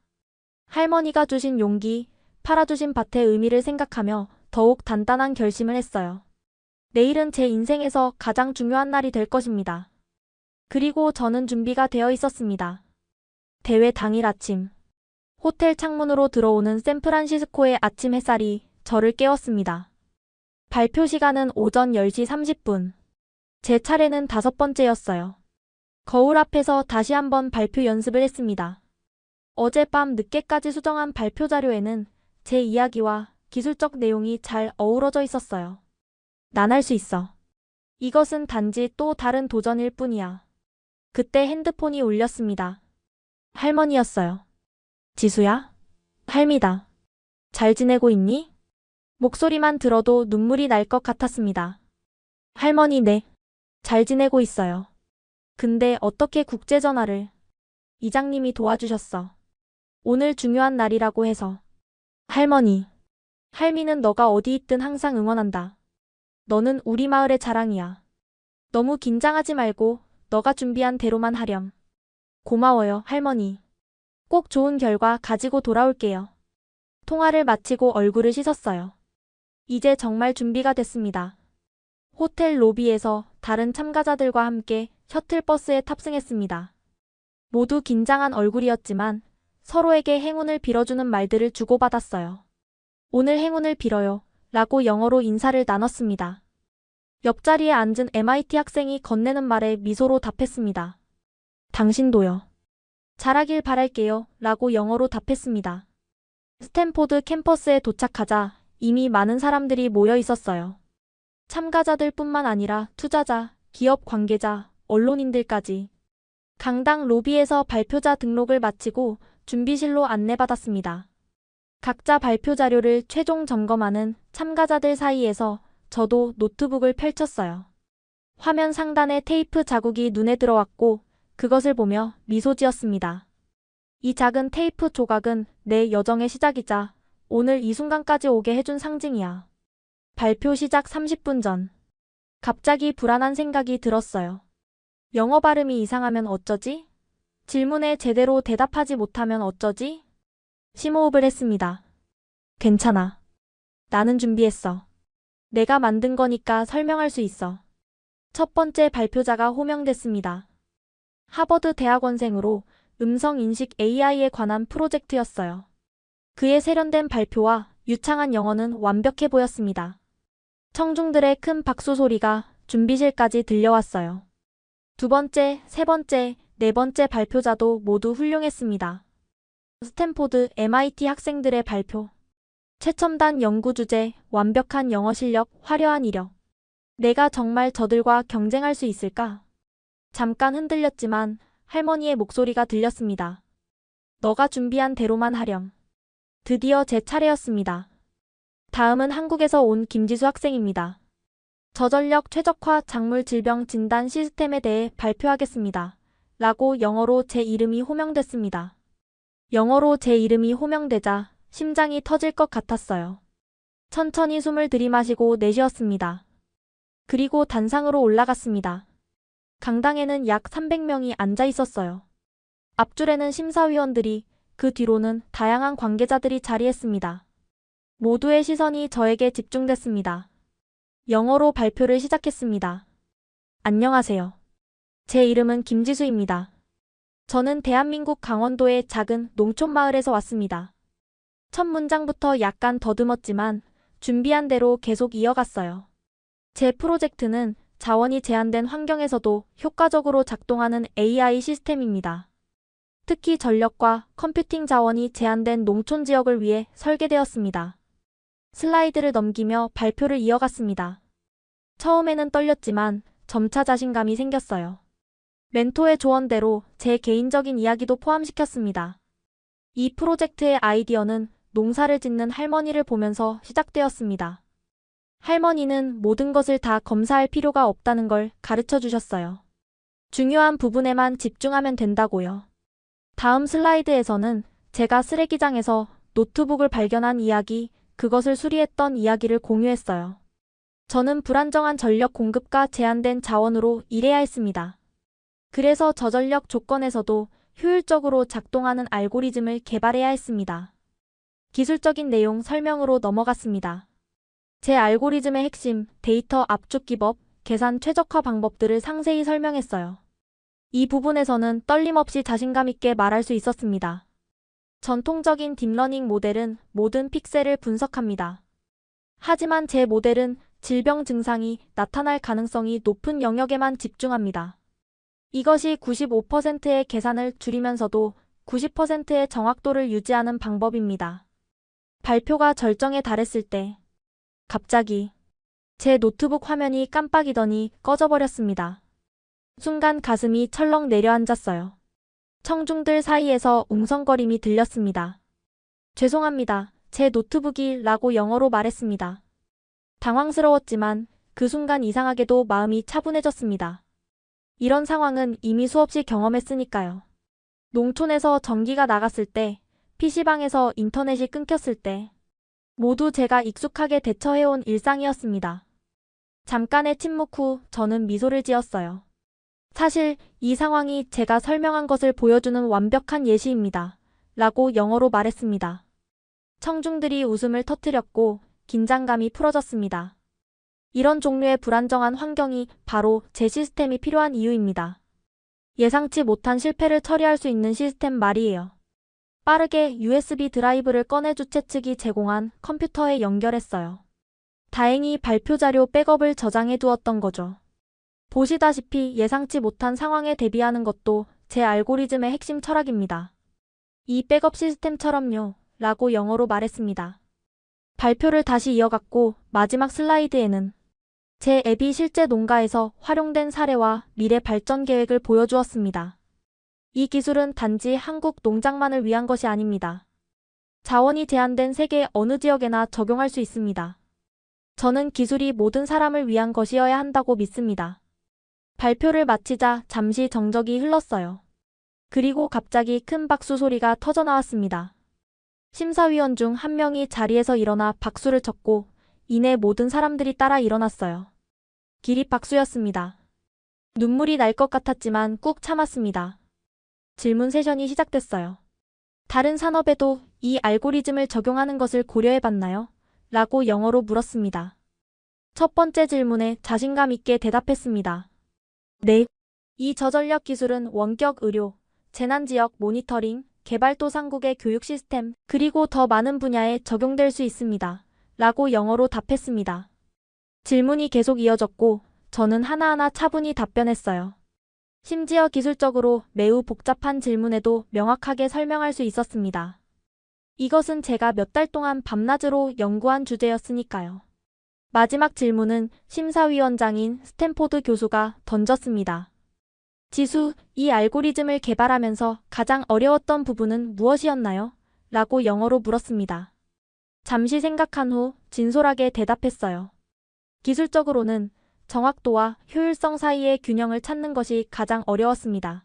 할머니가 주신 용기, 팔아주신 밭의 의미를 생각하며 더욱 단단한 결심을 했어요. 내일은 제 인생에서 가장 중요한 날이 될 것입니다. 그리고 저는 준비가 되어 있었습니다. 대회 당일 아침. 호텔 창문으로 들어오는 샌프란시스코의 아침 햇살이 저를 깨웠습니다. 발표 시간은 오전 10시 30분. 제 차례는 5번째였어요. 거울 앞에서 다시 한번 발표 연습을 했습니다. 어젯밤 늦게까지 수정한 발표 자료에는 제 이야기와 기술적 내용이 잘 어우러져 있었어요. 난 할 수 있어. 이것은 단지 또 다른 도전일 뿐이야. 그때 핸드폰이 울렸습니다. 할머니였어요. 지수야? 할미다. 잘 지내고 있니? 목소리만 들어도 눈물이 날 것 같았습니다. 할머니, 네. 잘 지내고 있어요. 근데 어떻게 국제전화를? 이장님이 도와주셨어. 오늘 중요한 날이라고 해서. 할머니. 할미는 너가 어디 있든 항상 응원한다. 너는 우리 마을의 자랑이야. 너무 긴장하지 말고 너가 준비한 대로만 하렴. 고마워요, 할머니. 꼭 좋은 결과 가지고 돌아올게요. 통화를 마치고 얼굴을 씻었어요. 이제 정말 준비가 됐습니다. 호텔 로비에서 다른 참가자들과 함께 셔틀버스에 탑승했습니다. 모두 긴장한 얼굴이었지만 서로에게 행운을 빌어주는 말들을 주고받았어요. 오늘 행운을 빌어요. 라고 영어로 인사를 나눴습니다. 옆자리에 앉은 MIT 학생이 건네는 말에 미소로 답했습니다. 당신도요. 잘하길 바랄게요. 라고 영어로 답했습니다. 스탠포드 캠퍼스에 도착하자 이미 많은 사람들이 모여 있었어요. 참가자들 뿐만 아니라 투자자, 기업 관계자, 언론인들까지. 강당 로비에서 발표자 등록을 마치고 준비실로 안내받았습니다. 각자 발표 자료를 최종 점검하는 참가자들 사이에서 저도 노트북을 펼쳤어요. 화면 상단에 테이프 자국이 눈에 들어왔고 그것을 보며 미소 지었습니다. 이 작은 테이프 조각은 내 여정의 시작이자 오늘 이 순간까지 오게 해준 상징이야. 발표 시작 30분 전. 갑자기 불안한 생각이 들었어요. 영어 발음이 이상하면 어쩌지? 질문에 제대로 대답하지 못하면 어쩌지? 심호흡을 했습니다. 괜찮아. 나는 준비했어. 내가 만든 거니까 설명할 수 있어. 첫 번째 발표자가 호명됐습니다. 하버드 대학원생으로 음성인식 AI에 관한 프로젝트였어요. 그의 세련된 발표와 유창한 영어는 완벽해 보였습니다. 청중들의 큰 박수 소리가 준비실까지 들려왔어요. 두 번째, 세 번째, 네 번째 발표자도 모두 훌륭했습니다. 스탠포드, MIT 학생들의 발표. 최첨단 연구 주제, 완벽한 영어 실력, 화려한 이력. 내가 정말 저들과 경쟁할 수 있을까? 잠깐 흔들렸지만 할머니의 목소리가 들렸습니다. 너가 준비한 대로만 하렴. 드디어 제 차례였습니다. 다음은 한국에서 온 김지수 학생입니다. 저전력 최적화 작물 질병 진단 시스템에 대해 발표하겠습니다. 라고 영어로 제 이름이 호명됐습니다. 영어로 제 이름이 호명되자 심장이 터질 것 같았어요. 천천히 숨을 들이마시고 내쉬었습니다. 그리고 단상으로 올라갔습니다. 강당에는 약 300명이 앉아 있었어요. 앞줄에는 심사위원들이, 그 뒤로는 다양한 관계자들이 자리했습니다. 모두의 시선이 저에게 집중됐습니다. 영어로 발표를 시작했습니다. 안녕하세요. 제 이름은 김지수입니다. 저는 대한민국 강원도의 작은 농촌 마을에서 왔습니다. 첫 문장부터 약간 더듬었지만 준비한 대로 계속 이어갔어요. 제 프로젝트는 자원이 제한된 환경에서도 효과적으로 작동하는 AI 시스템입니다. 특히 전력과 컴퓨팅 자원이 제한된 농촌 지역을 위해 설계되었습니다. 슬라이드를 넘기며 발표를 이어갔습니다. 처음에는 떨렸지만 점차 자신감이 생겼어요. 멘토의 조언대로 제 개인적인 이야기도 포함시켰습니다. 이 프로젝트의 아이디어는 농사를 짓는 할머니를 보면서 시작되었습니다. 할머니는 모든 것을 다 검사할 필요가 없다는 걸 가르쳐 주셨어요. 중요한 부분에만 집중하면 된다고요. 다음 슬라이드에서는 제가 쓰레기장에서 노트북을 발견한 이야기, 그것을 수리했던 이야기를 공유했어요. 저는 불안정한 전력 공급과 제한된 자원으로 일해야 했습니다. 그래서 저전력 조건에서도 효율적으로 작동하는 알고리즘을 개발해야 했습니다. 기술적인 내용 설명으로 넘어갔습니다. 제 알고리즘의 핵심, 데이터 압축 기법, 계산 최적화 방법들을 상세히 설명했어요. 이 부분에서는 떨림없이 자신감 있게 말할 수 있었습니다. 전통적인 딥러닝 모델은 모든 픽셀을 분석합니다. 하지만 제 모델은 질병 증상이 나타날 가능성이 높은 영역에만 집중합니다. 이것이 95%의 계산을 줄이면서도 90%의 정확도를 유지하는 방법입니다. 발표가 절정에 달했을 때 갑자기 제 노트북 화면이 깜빡이더니 꺼져버렸습니다. 순간 가슴이 철렁 내려앉았어요. 청중들 사이에서 웅성거림이 들렸습니다. 죄송합니다. 제 노트북이 라고 영어로 말했습니다. 당황스러웠지만 그 순간 이상하게도 마음이 차분해졌습니다. 이런 상황은 이미 수없이 경험했으니까요. 농촌에서 전기가 나갔을 때, PC방에서 인터넷이 끊겼을 때, 모두 제가 익숙하게 대처해온 일상이었습니다. 잠깐의 침묵 후 저는 미소를 지었어요. 사실 이 상황이 제가 설명한 것을 보여주는 완벽한 예시입니다. 라고 영어로 말했습니다. 청중들이 웃음을 터뜨렸고 긴장감이 풀어졌습니다. 이런 종류의 불안정한 환경이 바로 제 시스템이 필요한 이유입니다. 예상치 못한 실패를 처리할 수 있는 시스템 말이에요. 빠르게 USB 드라이브를 꺼내 주최 측이 제공한 컴퓨터에 연결했어요. 다행히 발표 자료 백업을 저장해 두었던 거죠. 보시다시피 예상치 못한 상황에 대비하는 것도 제 알고리즘의 핵심 철학입니다. 이 백업 시스템처럼요. 라고 영어로 말했습니다. 발표를 다시 이어갔고 마지막 슬라이드에는 제 앱이 실제 농가에서 활용된 사례와 미래 발전 계획을 보여주었습니다. 이 기술은 단지 한국 농장만을 위한 것이 아닙니다. 자원이 제한된 세계 어느 지역에나 적용할 수 있습니다. 저는 기술이 모든 사람을 위한 것이어야 한다고 믿습니다. 발표를 마치자 잠시 정적이 흘렀어요. 그리고 갑자기 큰 박수 소리가 터져나왔습니다. 심사위원 중 한 명이 자리에서 일어나 박수를 쳤고 이내 모든 사람들이 따라 일어났어요. 기립박수였습니다. 눈물이 날 것 같았지만 꾹 참았습니다. 질문 세션이 시작됐어요. 다른 산업에도 이 알고리즘을 적용하는 것을 고려해봤나요? 라고 영어로 물었습니다. 첫 번째 질문에 자신감 있게 대답했습니다. 네. 이 저전력 기술은 원격 의료, 재난지역 모니터링, 개발도상국의 교육 시스템, 그리고 더 많은 분야에 적용될 수 있습니다. 라고 영어로 답했습니다. 질문이 계속 이어졌고 저는 하나하나 차분히 답변했어요. 심지어 기술적으로 매우 복잡한 질문에도 명확하게 설명할 수 있었습니다. 이것은 제가 몇 달 동안 밤낮으로 연구한 주제였으니까요. 마지막 질문은 심사위원장인 스탠포드 교수가 던졌습니다. 지수, 이 알고리즘을 개발하면서 가장 어려웠던 부분은 무엇이었나요? 라고 영어로 물었습니다. 잠시 생각한 후 진솔하게 대답했어요. 기술적으로는 정확도와 효율성 사이의 균형을 찾는 것이 가장 어려웠습니다.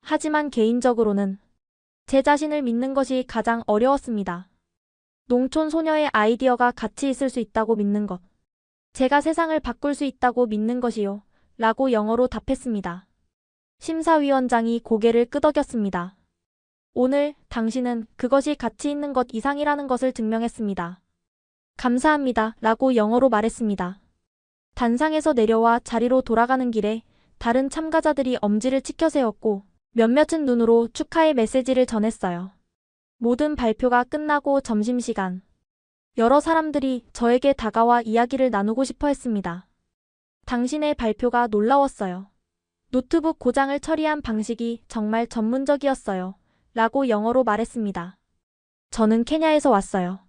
하지만 개인적으로는 제 자신을 믿는 것이 가장 어려웠습니다. 농촌 소녀의 아이디어가 가치 있을 수 있다고 믿는 것. 제가 세상을 바꿀 수 있다고 믿는 것이요. 라고 영어로 답했습니다. 심사위원장이 고개를 끄덕였습니다. 오늘 당신은 그것이 가치 있는 것 이상이라는 것을 증명했습니다. 감사합니다. 라고 영어로 말했습니다. 단상에서 내려와 자리로 돌아가는 길에 다른 참가자들이 엄지를 치켜세웠고 몇몇은 눈으로 축하의 메시지를 전했어요. 모든 발표가 끝나고 점심시간. 여러 사람들이 저에게 다가와 이야기를 나누고 싶어 했습니다. 당신의 발표가 놀라웠어요. 노트북 고장을 처리한 방식이 정말 전문적이었어요. 라고 영어로 말했습니다. 저는 케냐에서 왔어요.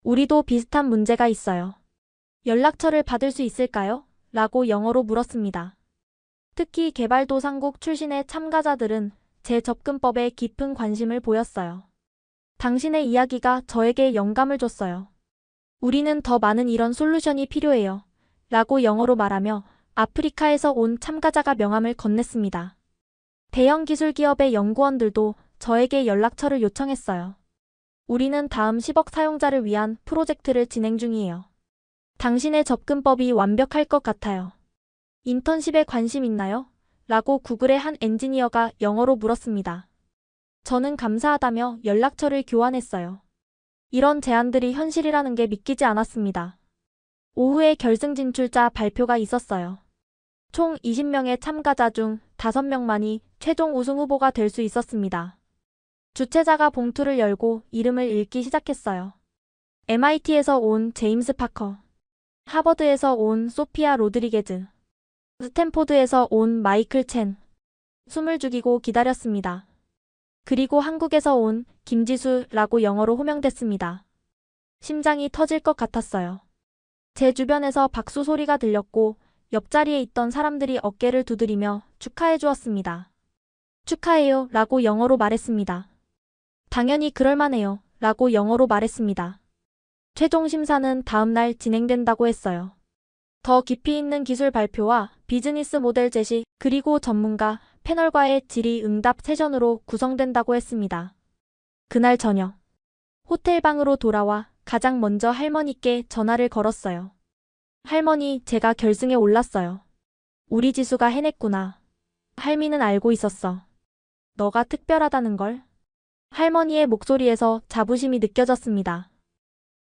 우리도 비슷한 문제가 있어요. 연락처를 받을 수 있을까요? 라고 영어로 물었습니다. 특히 개발도상국 출신의 참가자들은 제 접근법에 깊은 관심을 보였어요. 당신의 이야기가 저에게 영감을 줬어요. 우리는 더 많은 이런 솔루션이 필요해요. 라고 영어로 말하며 아프리카에서 온 참가자가 명함을 건넸습니다. 대형 기술 기업의 연구원들도 저에게 연락처를 요청했어요. 우리는 다음 10억 사용자를 위한 프로젝트를 진행 중이에요. 당신의 접근법이 완벽할 것 같아요. 인턴십에 관심 있나요? 라고 구글의 한 엔지니어가 영어로 물었습니다. 저는 감사하다며 연락처를 교환했어요. 이런 제안들이 현실이라는 게 믿기지 않았습니다. 오후에 결승 진출자 발표가 있었어요. 총 20명의 참가자 중 5명만이 최종 우승 후보가 될 수 있었습니다. 주최자가 봉투를 열고 이름을 읽기 시작했어요. MIT에서 온 제임스 파커, 하버드에서 온 소피아 로드리게즈, 스탠포드에서 온 마이클 첸. 숨을 죽이고 기다렸습니다. 그리고 한국에서 온 김지수라고 영어로 호명됐습니다. 심장이 터질 것 같았어요. 제 주변에서 박수 소리가 들렸고 옆자리에 있던 사람들이 어깨를 두드리며 축하해 주었습니다. 축하해요 라고 영어로 말했습니다. 당연히 그럴만해요 라고 영어로 말했습니다. 최종 심사는 다음날 진행된다고 했어요. 더 깊이 있는 기술 발표와 비즈니스 모델 제시, 그리고 전문가 패널과의 질의응답 세션으로 구성된다고 했습니다. 그날 저녁, 호텔 방으로 돌아와 가장 먼저 할머니께 전화를 걸었어요. 할머니, 제가 결승에 올랐어요. 우리 지수가 해냈구나. 할미는 알고 있었어. 너가 특별하다는 걸. 할머니의 목소리에서 자부심이 느껴졌습니다.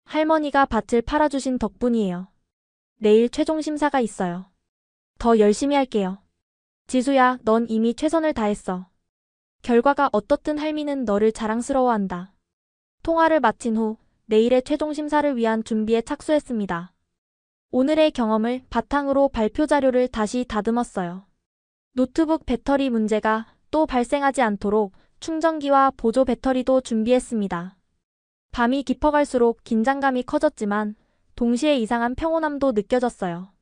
할머니가 밭을 팔아주신 덕분이에요. 내일 최종 심사가 있어요. 더 열심히 할게요. 지수야, 넌 이미 최선을 다했어. 결과가 어떻든 할미는 너를 자랑스러워한다. 통화를 마친 후 내일의 최종 심사를 위한 준비에 착수했습니다. 오늘의 경험을 바탕으로 발표 자료를 다시 다듬었어요. 노트북 배터리 문제가 또 발생하지 않도록 충전기와 보조 배터리도 준비했습니다. 밤이 깊어갈수록 긴장감이 커졌지만 동시에 이상한 평온함도 느껴졌어요.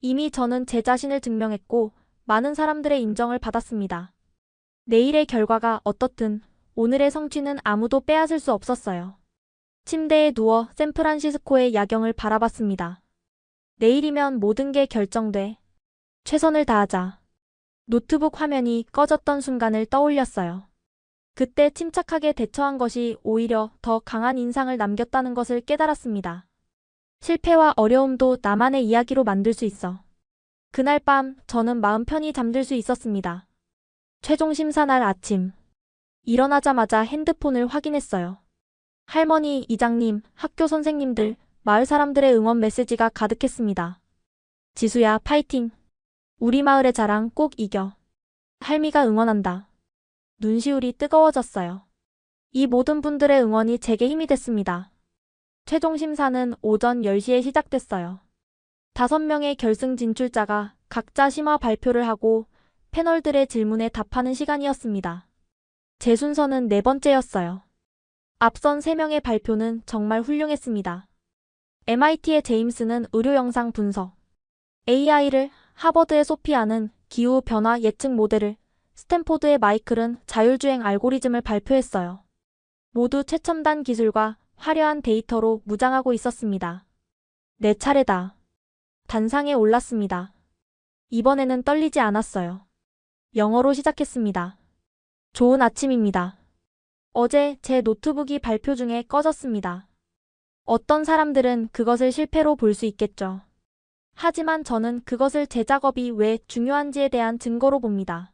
이미 저는 제 자신을 증명했고 많은 사람들의 인정을 받았습니다. 내일의 결과가 어떻든 오늘의 성취는 아무도 빼앗을 수 없었어요. 침대에 누워 샌프란시스코의 야경을 바라봤습니다. 내일이면 모든 게 결정돼. 최선을 다하자. 노트북 화면이 꺼졌던 순간을 떠올렸어요. 그때 침착하게 대처한 것이 오히려 더 강한 인상을 남겼다는 것을 깨달았습니다. 실패와 어려움도 나만의 이야기로 만들 수 있어. 그날 밤 저는 마음 편히 잠들 수 있었습니다. 최종 심사 날 아침. 일어나자마자 핸드폰을 확인했어요. 할머니, 이장님, 학교 선생님들, 마을 사람들의 응원 메시지가 가득했습니다. 지수야, 파이팅! 우리 마을의 자랑 꼭 이겨. 할미가 응원한다. 눈시울이 뜨거워졌어요. 이 모든 분들의 응원이 제게 힘이 됐습니다. 최종 심사는 오전 10시에 시작됐어요. 5명의 결승 진출자가 각자 심화 발표를 하고 패널들의 질문에 답하는 시간이었습니다. 제 순서는 4번째였어요. 앞선 3명의 발표는 정말 훌륭했습니다. MIT의 제임스는 의료 영상 분석, AI를, 하버드의 소피아는 기후 변화 예측 모델을, 스탠포드의 마이클은 자율주행 알고리즘을 발표했어요. 모두 최첨단 기술과 화려한 데이터로 무장하고 있었습니다. 내 차례다. 단상에 올랐습니다. 이번에는 떨리지 않았어요. 영어로 시작했습니다. 좋은 아침입니다. 어제 제 노트북이 발표 중에 꺼졌습니다. 어떤 사람들은 그것을 실패로 볼 수 있겠죠. 하지만 저는 그것을 제 작업이 왜 중요한지에 대한 증거로 봅니다.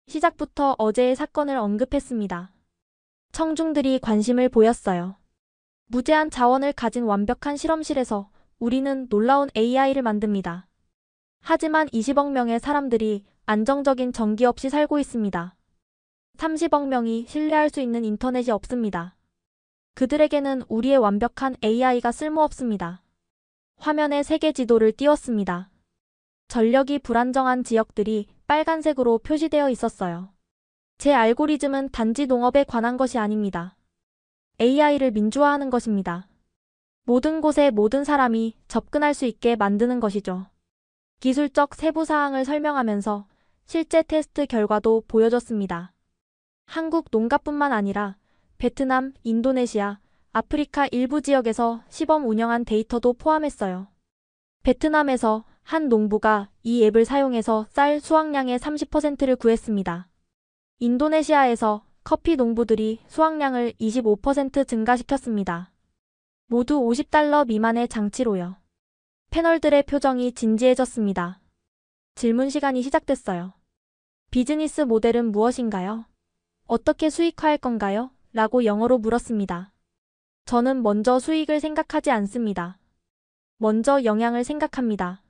시작부터 어제의 사건을 언급했습니다. 청중들이 관심을 보였어요. 무제한 자원을 가진 완벽한 실험실에서 우리는 놀라운 AI를 만듭니다. 하지만 20억 명의 사람들이 안정적인 전기 없이 살고 있습니다. 30억 명이 신뢰할 수 있는 인터넷이 없습니다. 그들에게는 우리의 완벽한 AI가 쓸모없습니다. 화면에 세계 지도를 띄웠습니다. 전력이 불안정한 지역들이 빨간색으로 표시되어 있었어요. 제 알고리즘은 단지 농업에 관한 것이 아닙니다. AI를 민주화하는 것입니다. 모든 곳에 모든 사람이 접근할 수 있게 만드는 것이죠. 기술적 세부 사항을 설명하면서 실제 테스트 결과도 보여줬습니다. 한국 농가뿐만 아니라 베트남, 인도네시아, 아프리카 일부 지역에서 시범 운영한 데이터도 포함했어요. 베트남에서 한 농부가 이 앱을 사용해서 쌀 수확량의 30%를 구했습니다. 인도네시아에서 커피 농부들이 수확량을 25% 증가시켰습니다. 모두 $50 미만의 장치로요. 패널들의 표정이 진지해졌습니다. 질문 시간이 시작됐어요. 비즈니스 모델은 무엇인가요? 어떻게 수익화할 건가요? 라고 영어로 물었습니다. 저는 먼저 수익을 생각하지 않습니다. 먼저 영향을 생각합니다.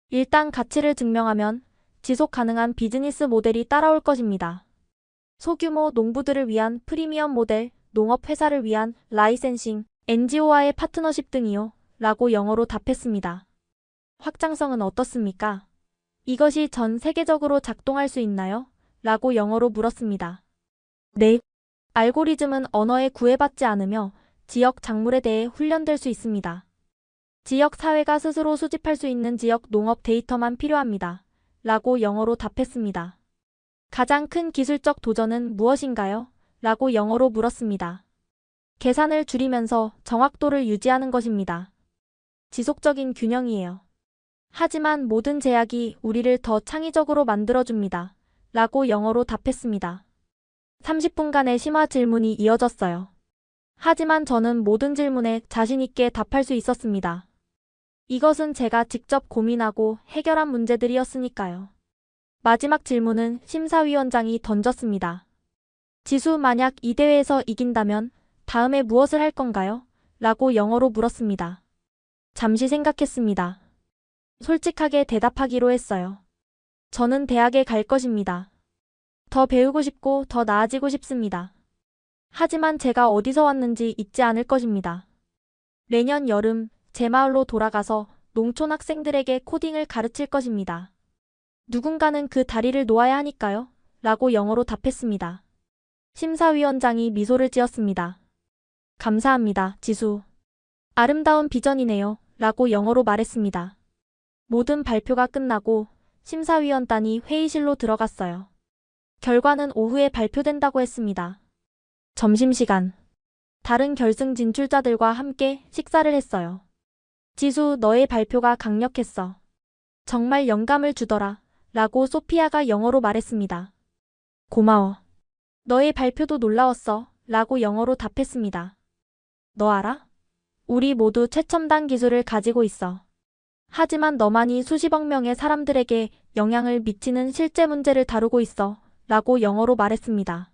일단 가치를 증명하면 지속 가능한 비즈니스 모델이 따라올 것입니다. 소규모 농부들을 위한 프리미엄 모델, 농업회사를 위한 라이센싱, NGO와의 파트너십 등이요. 라고 영어로 답했습니다. 확장성은 어떻습니까? 이것이 전 세계적으로 작동할 수 있나요? 라고 영어로 물었습니다. 네. 알고리즘은 언어에 구애받지 않으며 지역 작물에 대해 훈련될 수 있습니다. 지역 사회가 스스로 수집할 수 있는 지역 농업 데이터만 필요합니다. 라고 영어로 답했습니다. 가장 큰 기술적 도전은 무엇인가요? 라고 영어로 물었습니다. 계산을 줄이면서 정확도를 유지하는 것입니다. 지속적인 균형이에요. 하지만 모든 제약이 우리를 더 창의적으로 만들어줍니다. 라고 영어로 답했습니다. 30분간의 심화 질문이 이어졌어요. 하지만 저는 모든 질문에 자신있게 답할 수 있었습니다. 이것은 제가 직접 고민하고 해결한 문제들이었으니까요. 마지막 질문은 심사위원장이 던졌습니다. 지수, 만약 이 대회에서 이긴다면 다음에 무엇을 할 건가요? 라고 영어로 물었습니다. 잠시 생각했습니다. 솔직하게 대답하기로 했어요. 저는 대학에 갈 것입니다. 더 배우고 싶고 더 나아지고 싶습니다. 하지만 제가 어디서 왔는지 잊지 않을 것입니다. 내년 여름 제 마을로 돌아가서 농촌 학생들에게 코딩을 가르칠 것입니다. 누군가는 그 다리를 놓아야 하니까요. 라고 영어로 답했습니다. 심사위원장이 미소를 지었습니다. 감사합니다, 지수. 아름다운 비전이네요. 라고 영어로 말했습니다. 모든 발표가 끝나고 심사위원단이 회의실로 들어갔어요. 결과는 오후에 발표된다고 했습니다. 점심시간. 다른 결승 진출자들과 함께 식사를 했어요. 지수, 너의 발표가 강력했어. 정말 영감을 주더라. 라고 소피아가 영어로 말했습니다. 고마워. 너의 발표도 놀라웠어. 라고 영어로 답했습니다. 너 알아? 우리 모두 최첨단 기술을 가지고 있어. 하지만 너만이 수십억 명의 사람들에게 영향을 미치는 실제 문제를 다루고 있어. 라고 영어로 말했습니다.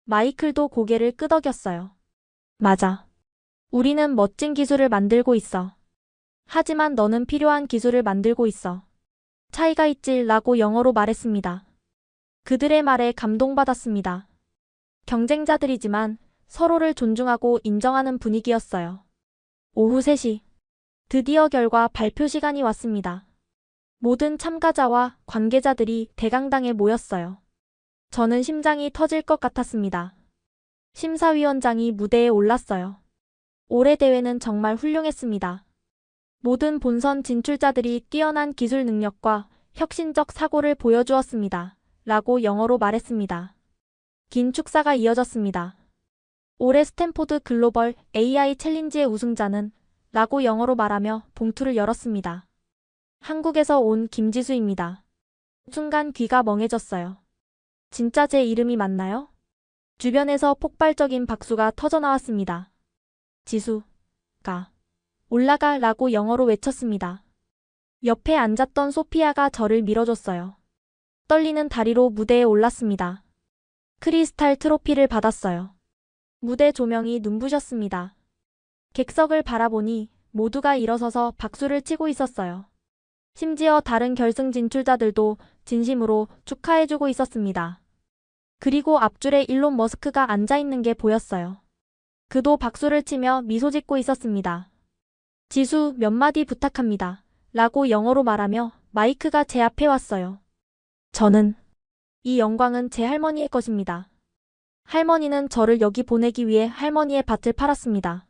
마이클도 고개를 끄덕였어요. 맞아. 우리는 멋진 기술을 만들고 있어. 하지만 너는 필요한 기술을 만들고 있어. 차이가 있지. 라고 영어로 말했습니다. 그들의 말에 감동받았습니다. 경쟁자들이지만 서로를 존중하고 인정하는 분위기였어요. 오후 3시. 드디어 결과 발표 시간이 왔습니다. 모든 참가자와 관계자들이 대강당에 모였어요. 저는 심장이 터질 것 같았습니다. 심사위원장이 무대에 올랐어요. 올해 대회는 정말 훌륭했습니다. 모든 본선 진출자들이 뛰어난 기술 능력과 혁신적 사고를 보여주었습니다. 라고 영어로 말했습니다. 긴 축사가 이어졌습니다. 올해 스탠포드 글로벌 AI 챌린지의 우승자는 라고 영어로 말하며 봉투를 열었습니다. 한국에서 온 김지수입니다. 순간 귀가 멍해졌어요. 진짜 제 이름이 맞나요? 주변에서 폭발적인 박수가 터져나왔습니다. 지수가 올라가. 라고 영어로 외쳤습니다. 옆에 앉았던 소피아가 저를 밀어줬어요. 떨리는 다리로 무대에 올랐습니다. 크리스탈 트로피를 받았어요. 무대 조명이 눈부셨습니다. 객석을 바라보니 모두가 일어서서 박수를 치고 있었어요. 심지어 다른 결승 진출자들도 진심으로 축하해주고 있었습니다. 그리고 앞줄에 일론 머스크가 앉아있는 게 보였어요. 그도 박수를 치며 미소 짓고 있었습니다. 지수, 몇 마디 부탁합니다. 라고 영어로 말하며 마이크가 제 앞에 왔어요. 저는 이 영광은 제 할머니의 것입니다. 할머니는 저를 여기 보내기 위해 할머니의 밭을 팔았습니다.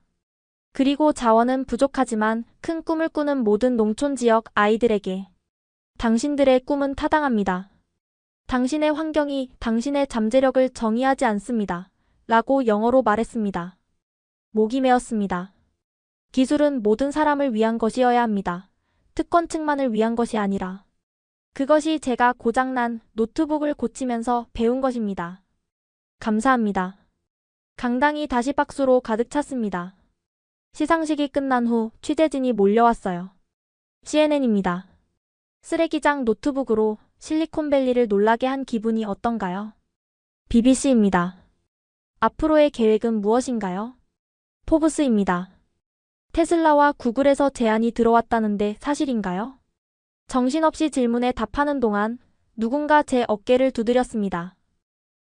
그리고 자원은 부족하지만 큰 꿈을 꾸는 모든 농촌 지역 아이들에게 당신들의 꿈은 타당합니다. 당신의 환경이 당신의 잠재력을 정의하지 않습니다. 라고 영어로 말했습니다. 목이 메었습니다. 기술은 모든 사람을 위한 것이어야 합니다. 특권층만을 위한 것이 아니라. 그것이 제가 고장난 노트북을 고치면서 배운 것입니다. 감사합니다. 강당이 다시 박수로 가득 찼습니다. 시상식이 끝난 후 취재진이 몰려왔어요. CNN입니다. 쓰레기장 노트북으로 실리콘밸리를 놀라게 한 기분이 어떤가요? BBC입니다. 앞으로의 계획은 무엇인가요? 포브스입니다. 테슬라와 구글에서 제안이 들어왔다는데 사실인가요? 정신없이 질문에 답하는 동안 누군가 제 어깨를 두드렸습니다.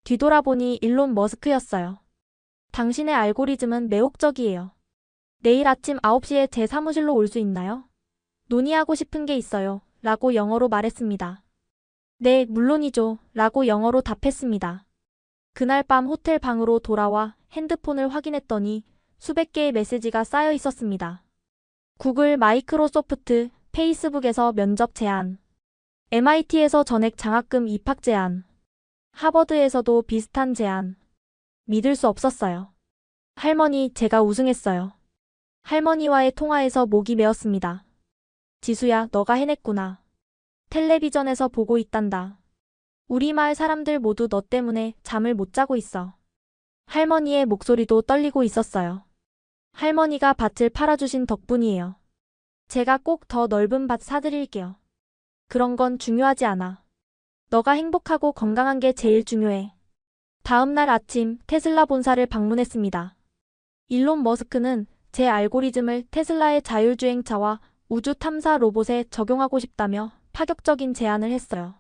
뒤돌아보니 일론 머스크였어요. 당신의 알고리즘은 매혹적이에요. 내일 아침 9시에 제 사무실로 올 수 있나요? 논의하고 싶은 게 있어요. 라고 영어로 말했습니다. 네, 물론이죠. 라고 영어로 답했습니다. 그날 밤 호텔 방으로 돌아와 핸드폰을 확인했더니 수백 개의 메시지가 쌓여 있었습니다. 구글, 마이크로소프트, 페이스북에서 면접 제안, MIT에서 전액 장학금 입학 제안, 하버드에서도 비슷한 제안. 믿을 수 없었어요. 할머니, 제가 우승했어요. 할머니와의 통화에서 목이 메었습니다. 지수야, 너가 해냈구나. 텔레비전에서 보고 있단다. 우리 마을 사람들 모두 너 때문에 잠을 못 자고 있어. 할머니의 목소리도 떨리고 있었어요. 할머니가 밭을 팔아주신 덕분이에요. 제가 꼭 더 넓은 밭 사드릴게요. 그런 건 중요하지 않아. 너가 행복하고 건강한 게 제일 중요해. 다음 날 아침 테슬라 본사를 방문했습니다. 일론 머스크는 제 알고리즘을 테슬라의 자율주행차와 우주 탐사 로봇에 적용하고 싶다며 파격적인 제안을 했어요.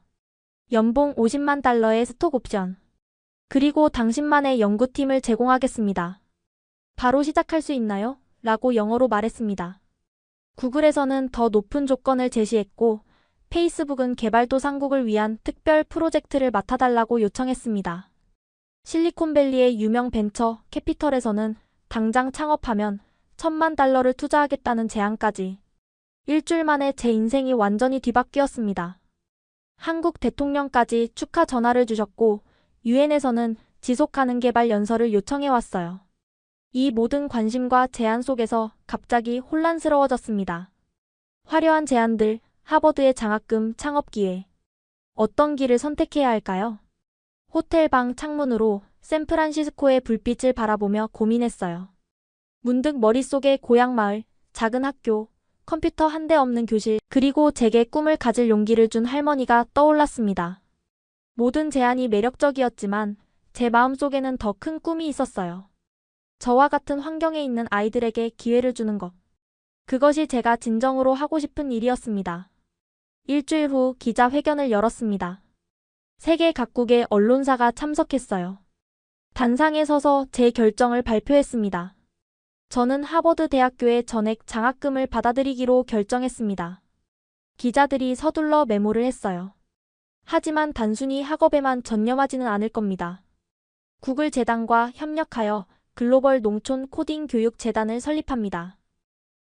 연봉 50만 달러의 스톡 옵션. 그리고 당신만의 연구팀을 제공하겠습니다. 바로 시작할 수 있나요? 라고 영어로 말했습니다. 구글에서는 더 높은 조건을 제시했고 페이스북은 개발도상국을 위한 특별 프로젝트를 맡아달라고 요청했습니다. 실리콘밸리의 유명 벤처 캐피털에서는 당장 창업하면 1,000만 달러를 투자하겠다는 제안까지. 일주일 만에 제 인생이 완전히 뒤바뀌었습니다. 한국 대통령까지 축하 전화를 주셨고 유엔에서는 지속가능 개발 연설을 요청해왔어요. 이 모든 관심과 제안 속에서 갑자기 혼란스러워졌습니다. 화려한 제안들, 하버드의 장학금, 창업 기회. 어떤 길을 선택해야 할까요? 호텔 방 창문으로 샌프란시스코의 불빛을 바라보며 고민했어요. 문득 머릿속에 고향 마을, 작은 학교, 컴퓨터 한 대 없는 교실, 그리고 제게 꿈을 가질 용기를 준 할머니가 떠올랐습니다. 모든 제안이 매력적이었지만 제 마음속에는 더 큰 꿈이 있었어요. 저와 같은 환경에 있는 아이들에게 기회를 주는 것. 그것이 제가 진정으로 하고 싶은 일이었습니다. 일주일 후 기자회견을 열었습니다. 세계 각국의 언론사가 참석했어요. 단상에 서서 제 결정을 발표했습니다. 저는 하버드 대학교의 전액 장학금을 받아들이기로 결정했습니다. 기자들이 서둘러 메모를 했어요. 하지만 단순히 학업에만 전념하지는 않을 겁니다. 구글 재단과 협력하여 글로벌 농촌 코딩 교육 재단을 설립합니다.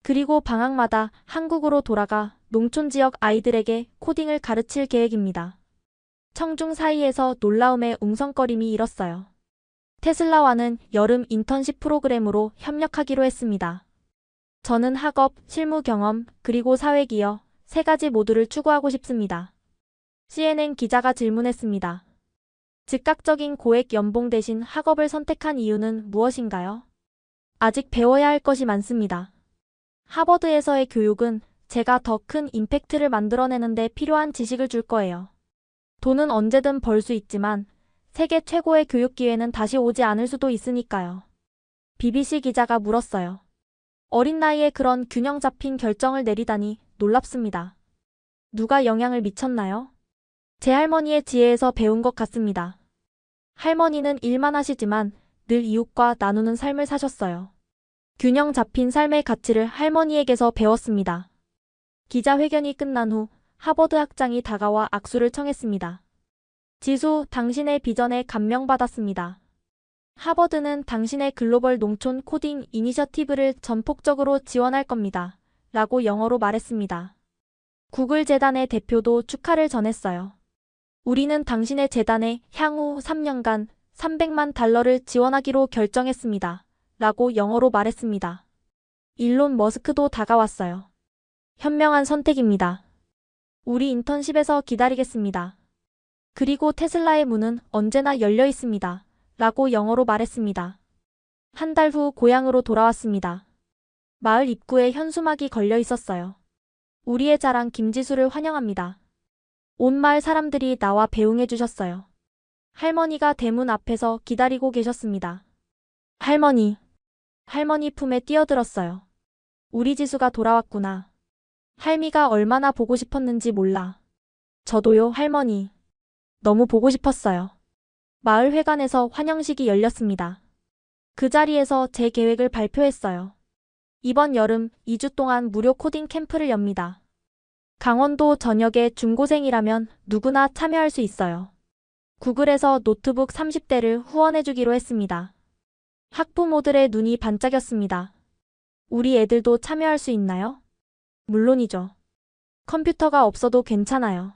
그리고 방학마다 한국으로 돌아가 농촌 지역 아이들에게 코딩을 가르칠 계획입니다. 청중 사이에서 놀라움의 웅성거림이 일었어요. 테슬라와는 여름 인턴십 프로그램으로 협력하기로 했습니다. 저는 학업, 실무 경험, 그리고 사회기여 세 가지 모두를 추구하고 싶습니다. CNN 기자가 질문했습니다. 즉각적인 고액 연봉 대신 학업을 선택한 이유는 무엇인가요? 아직 배워야 할 것이 많습니다. 하버드에서의 교육은 제가 더 큰 임팩트를 만들어내는 데 필요한 지식을 줄 거예요. 돈은 언제든 벌 수 있지만 세계 최고의 교육 기회는 다시 오지 않을 수도 있으니까요. BBC 기자가 물었어요. 어린 나이에 그런 균형 잡힌 결정을 내리다니 놀랍습니다. 누가 영향을 미쳤나요? 제 할머니의 지혜에서 배운 것 같습니다. 할머니는 일만 하시지만 늘 이웃과 나누는 삶을 사셨어요. 균형 잡힌 삶의 가치를 할머니에게서 배웠습니다. 기자회견이 끝난 후 하버드 학장이 다가와 악수를 청했습니다. 지수, 당신의 비전에 감명받았습니다. 하버드는 당신의 글로벌 농촌 코딩 이니셔티브를 전폭적으로 지원할 겁니다. 라고 영어로 말했습니다. 구글 재단의 대표도 축하를 전했어요. 우리는 당신의 재단에 향후 3년간 300만 달러를 지원하기로 결정했습니다. 라고 영어로 말했습니다. 일론 머스크도 다가왔어요. 현명한 선택입니다. 우리 인턴십에서 기다리겠습니다. 그리고 테슬라의 문은 언제나 열려 있습니다. 라고 영어로 말했습니다. 한 달 후 고향으로 돌아왔습니다. 마을 입구에 현수막이 걸려 있었어요. 우리의 자랑 김지수를 환영합니다. 온 마을 사람들이 나와 배웅해 주셨어요. 할머니가 대문 앞에서 기다리고 계셨습니다. 할머니. 할머니 품에 뛰어들었어요. 우리 지수가 돌아왔구나. 할미가 얼마나 보고 싶었는지 몰라. 저도요, 할머니. 너무 보고 싶었어요. 마을 회관에서 환영식이 열렸습니다. 그 자리에서 제 계획을 발표했어요. 이번 여름 2주 동안 무료 코딩 캠프를 엽니다. 강원도 전역의 중고생이라면 누구나 참여할 수 있어요. 구글에서 노트북 30대를 후원해주기로 했습니다. 학부모들의 눈이 반짝였습니다. 우리 애들도 참여할 수 있나요? 물론이죠. 컴퓨터가 없어도 괜찮아요.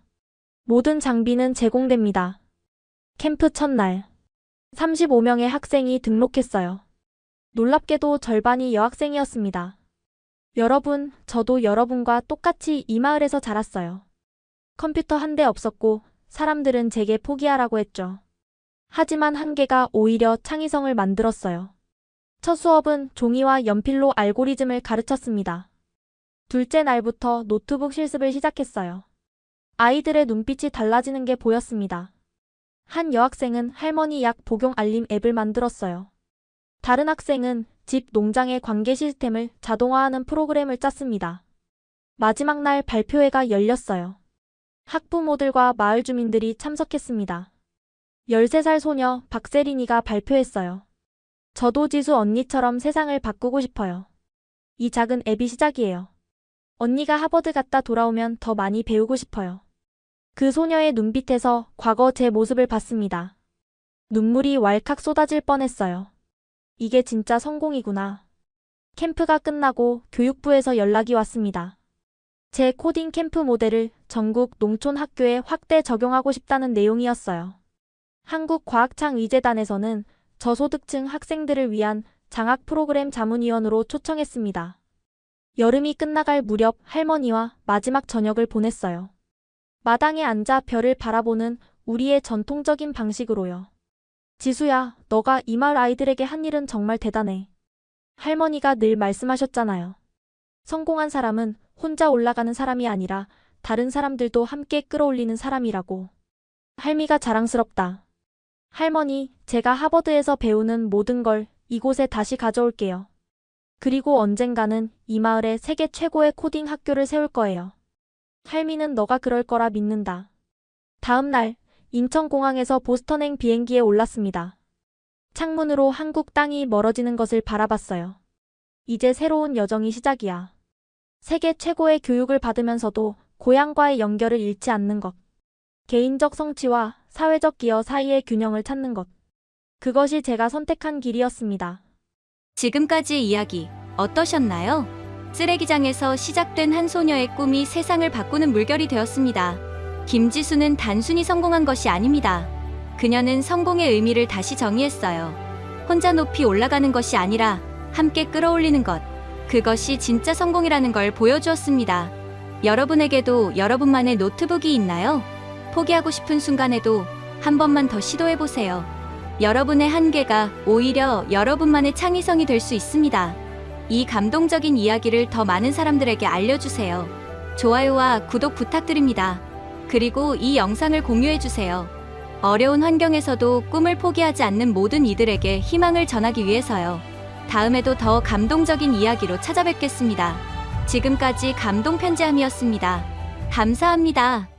모든 장비는 제공됩니다. 캠프 첫날. 35명의 학생이 등록했어요. 놀랍게도 절반이 여학생이었습니다. 여러분, 저도 여러분과 똑같이 이 마을에서 자랐어요. 컴퓨터 한 대 없었고 사람들은 제게 포기하라고 했죠. 하지만 한계가 오히려 창의성을 만들었어요. 첫 수업은 종이와 연필로 알고리즘을 가르쳤습니다. 둘째 날부터 노트북 실습을 시작했어요. 아이들의 눈빛이 달라지는 게 보였습니다. 한 여학생은 할머니 약 복용 알림 앱을 만들었어요. 다른 학생은 집 농장의 관계 시스템을 자동화하는 프로그램을 짰습니다. 마지막 날 발표회가 열렸어요. 학부모들과 마을 주민들이 참석했습니다. 13살 소녀 박세린이가 발표했어요. 저도 지수 언니처럼 세상을 바꾸고 싶어요. 이 작은 앱이 시작이에요. 언니가 하버드 갔다 돌아오면 더 많이 배우고 싶어요. 그 소녀의 눈빛에서 과거 제 모습을 봤습니다. 눈물이 왈칵 쏟아질 뻔했어요. 이게 진짜 성공이구나. 캠프가 끝나고 교육부에서 연락이 왔습니다. 제 코딩 캠프 모델을 전국 농촌 학교에 확대 적용하고 싶다는 내용이었어요. 한국과학창의재단에서는 저소득층 학생들을 위한 장학 프로그램 자문위원으로 초청했습니다. 여름이 끝나갈 무렵 할머니와 마지막 저녁을 보냈어요. 마당에 앉아 별을 바라보는 우리의 전통적인 방식으로요. 지수야, 너가 이 마을 아이들에게 한 일은 정말 대단해. 할머니가 늘 말씀하셨잖아요. 성공한 사람은 혼자 올라가는 사람이 아니라 다른 사람들도 함께 끌어올리는 사람이라고. 할미가 자랑스럽다. 할머니, 제가 하버드에서 배우는 모든 걸 이곳에 다시 가져올게요. 그리고 언젠가는 이 마을에 세계 최고의 코딩 학교를 세울 거예요. 할미는 너가 그럴 거라 믿는다. 다음 날, 인천공항에서 보스턴행 비행기에 올랐습니다. 창문으로 한국 땅이 멀어지는 것을 바라봤어요. 이제 새로운 여정이 시작이야. 세계 최고의 교육을 받으면서도 고향과의 연결을 잃지 않는 것. 개인적 성취와 사회적 기여 사이의 균형을 찾는 것. 그것이 제가 선택한 길이었습니다. 지금까지의 이야기 어떠셨나요? 쓰레기장에서 시작된 한 소녀의 꿈이 세상을 바꾸는 물결이 되었습니다. 김지수는 단순히 성공한 것이 아닙니다. 그녀는 성공의 의미를 다시 정의했어요. 혼자 높이 올라가는 것이 아니라 함께 끌어올리는 것. 그것이 진짜 성공이라는 걸 보여주었습니다. 여러분에게도 여러분만의 노트북이 있나요? 포기하고 싶은 순간에도 한 번만 더 시도해보세요. 여러분의 한계가 오히려 여러분만의 창의성이 될 수 있습니다. 이 감동적인 이야기를 더 많은 사람들에게 알려주세요. 좋아요와 구독 부탁드립니다. 그리고 이 영상을 공유해주세요. 어려운 환경에서도 꿈을 포기하지 않는 모든 이들에게 희망을 전하기 위해서요. 다음에도 더 감동적인 이야기로 찾아뵙겠습니다. 지금까지 감동 편지함이었습니다. 감사합니다.